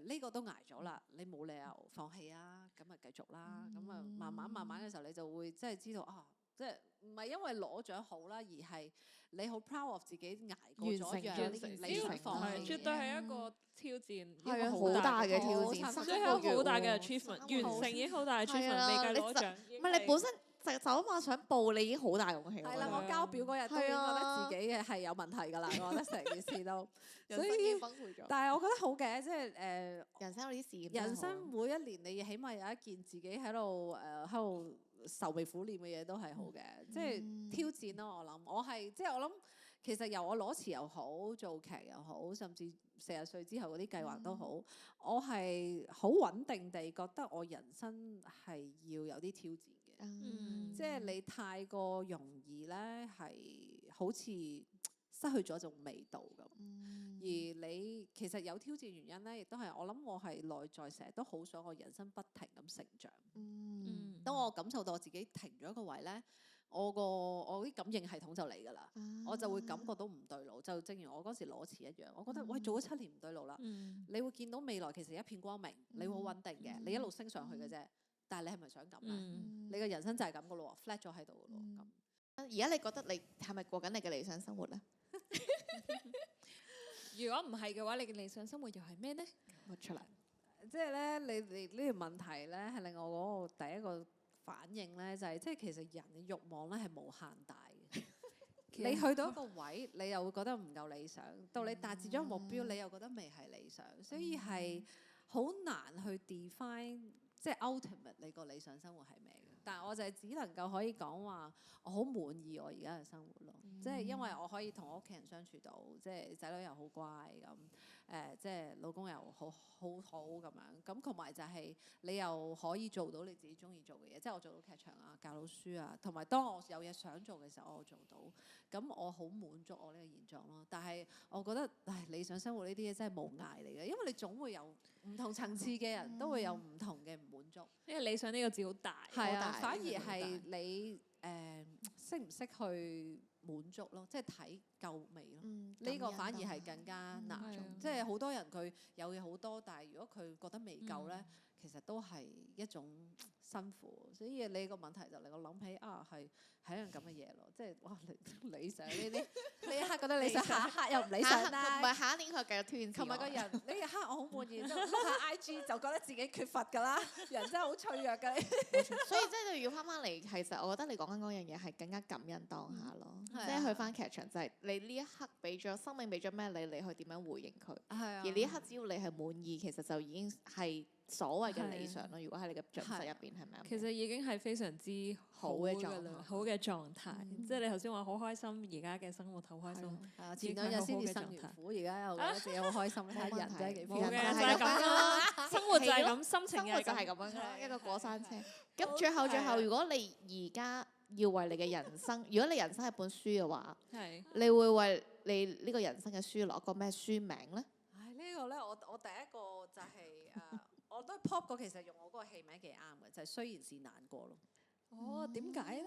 呢個都捱咗啦，你冇理由放棄啊，咁咪繼續啦。咁啊慢慢嘅時候，你就會即係知道即係唔係因為攞獎好啦，而係你好 proud of 自己捱過咗一樣，你想放棄，絕對係一個挑戰，係啊，好大嘅挑戰，即係好大嘅 achievement，完成已經好大嘅 achievement，未計攞獎。唔係你本身就咁話想報，你已經好大勇氣。係啦，我交表嗰日都已經覺得自己係有問題㗎啦，我覺得成件事都，所以崩潰咗。但係我覺得好嘅，即係人生有啲事業，人生每一年你起碼有一件自己喺度愁眉苦臉嘅嘢都係好嘅，即係挑戰咯。我諗即係我諗，其實由我攞詞又好，做劇又好，甚至40歲之後嗰啲計劃都好，我係好穩定地覺得我人生係要有啲挑戰嘅。即係你太過容易咧，係好似失去咗種味道咁。而你其實有挑戰原因咧，亦都係我諗我係內在成日都好想我人生不停咁成長。當我感受到我自己停咗一個位咧，我啲感應系統就嚟㗎啦，我就會感覺到唔對路。就正如我嗰時攞詞一樣，我覺得喂做咗7年唔對路啦，你會見到未來其實一片光明，你會好穩定嘅，你一路升上去嘅啫。但係你係咪想咁咧？你嘅人生就係咁噶咯喎，flat 咗喺度噶咯喎咁。而家你覺得你係咪過緊你嘅理想生活咧？如果唔係嘅話，你嘅理想生活又係咩呢？冇出嚟。即係咧，你呢條問題咧係令我嗰個第一個反應咧，就係即係其實人嘅慾望咧係無限大嘅。你去到一個位，你又會覺得唔夠理想；到你達至咗目標，你又覺得未係理想，所以係好難去 define 即係 ultimate 你個理想生活係咩嘅。但係我就係只能夠可以講話，我好滿意我而家嘅生活咯。即係因為我可以同我屋企人相處到，即係仔女又好乖咁，即係老公又好咁樣。咁同埋就係你又可以做到你自己中意做嘅嘢，即係我做到劇場啊、教到書啊，同埋當我有嘢想做嘅時候，我做到。咁我好滿足我呢個現狀咯。但係我覺得，理想生活呢啲嘢真係無涯嚟嘅，因為你總會有唔同層次嘅人都會有唔同嘅唔滿足。因為理想呢個字好大，係啊，反而係你識唔識去滿足咯，即係睇夠未咯。呢個反而係更加難做。即係好多人佢有嘢好多，但係如果佢覺得未夠咧，其實都係一種辛苦。所以你個問題就令我諗起係一樣咁嘅嘢咯。即係哇，理想呢啲，呢一刻覺得理想，下一刻又唔理想啦。唔係下一年佢繼續推薦。琴日個人呢一刻我好滿意，碌下 IG 就覺得自己缺乏㗎啦。人真係好脆弱㗎。所以真係要翻返嚟，其實我覺得你講緊嗰樣嘢係更加感恩當下咯。即係去翻劇場就係你呢一刻俾咗生命俾咗咩你去點樣回應佢。而呢一刻只要你係滿意，其實就已經係所謂嘅理想咯。如果喺你嘅準則入邊係咪？其實已經係非常之好嘅狀態。即係你頭先話好開心，而家嘅生活好開心。前兩日先至生完苦，而家又覺得自己好開心。睇下人真係幾冇嘅，就係咁咯。生活就係咁，心情就係咁樣咯。一個過山車。咁最後，如果你而家要為你嘅人生，如果你人生係本書嘅話，你會為你呢個人生嘅書落個咩書名咧？呢個咧，我第一個就係我都 pop 過，其實用我嗰個戲名幾啱嘅，就係雖然是難過咯。哦，點解咧？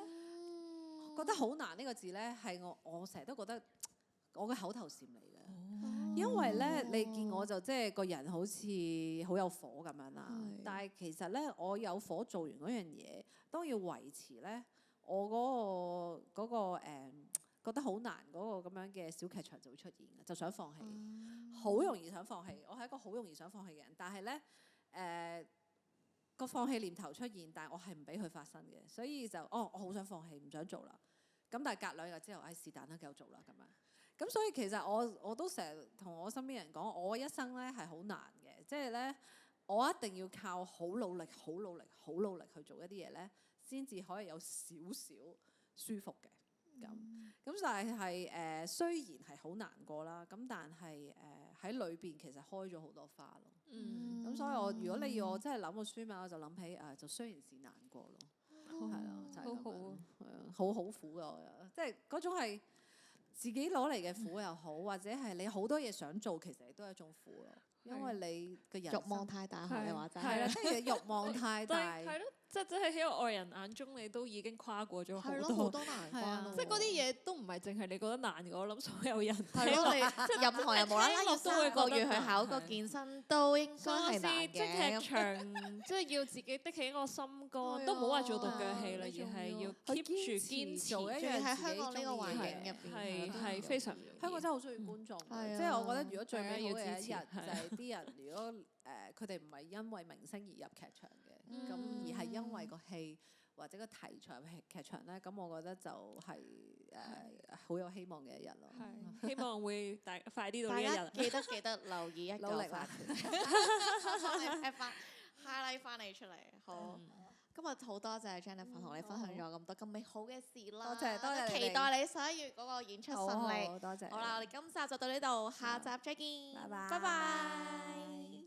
覺得好難呢個字咧，係我成日都覺得我嘅口頭禪嚟嘅。因為咧，你見我就即係個人好似好有火咁樣啦。但係其實咧，我有火做完嗰樣嘢，當要維持咧，我嗰個覺得好難嗰個咁樣嘅小劇場就會出現嘅，就想放棄，好容易想放棄。我係一個好容易想放棄嘅人，但係咧個放棄念頭出現，但係我係唔俾佢發生嘅，所以就我好想放棄，唔想做啦。咁但係隔2日之後，是但啦，繼續做啦咁樣。咁所以其實我都成日同我身邊人講，我一生咧係好難嘅，即係咧我一定要靠好努力、好努力、好努力去做一啲嘢咧，先至可以有少少舒服嘅。咁但係雖然係好難過啦，咁但係喺裏邊其實開咗好多花咯。咁所以如果你要我真係諗個書名，我就諗起就雖然是難過咯，係咯，就係咁樣，好苦㗎，即係嗰種係自己攞嚟嘅苦又好，或者係你好多嘢想做，其實亦都係一種苦咯，因為你嘅人慾望太大，你話齋係啦，即係慾望太大。係咯。即係喺外人眼中，你都已經跨過咗好多難關。即係嗰啲嘢都唔係淨係你覺得難嘅，我諗所有人係咯，你任何人無啦啦要3個月去考個健身都應該係難嘅。即係劇場，即係要自己的起一個心肝，都唔好話做獨腳戲啦，而係要 keep 住堅持做一樣喺香港呢個環境入邊係非常。香港真係好中意觀眾，即係我覺得如果最美好嘅一日就係啲人，如果佢哋唔係因為明星而入劇場嘅。咁而係因為個戲或者個題材入劇場咧，咁我覺得就係好有希望嘅一日咯。希望會快啲到呢一日。記得留意一個法團，下禮翻你出嚟。好，今日好多謝 Jennifer 同你分享咗咁多咁美好嘅事啦。多謝，期待你11月嗰個演出順利。好多謝。好啦，我哋今集就到呢度，下集再見。拜拜。拜拜。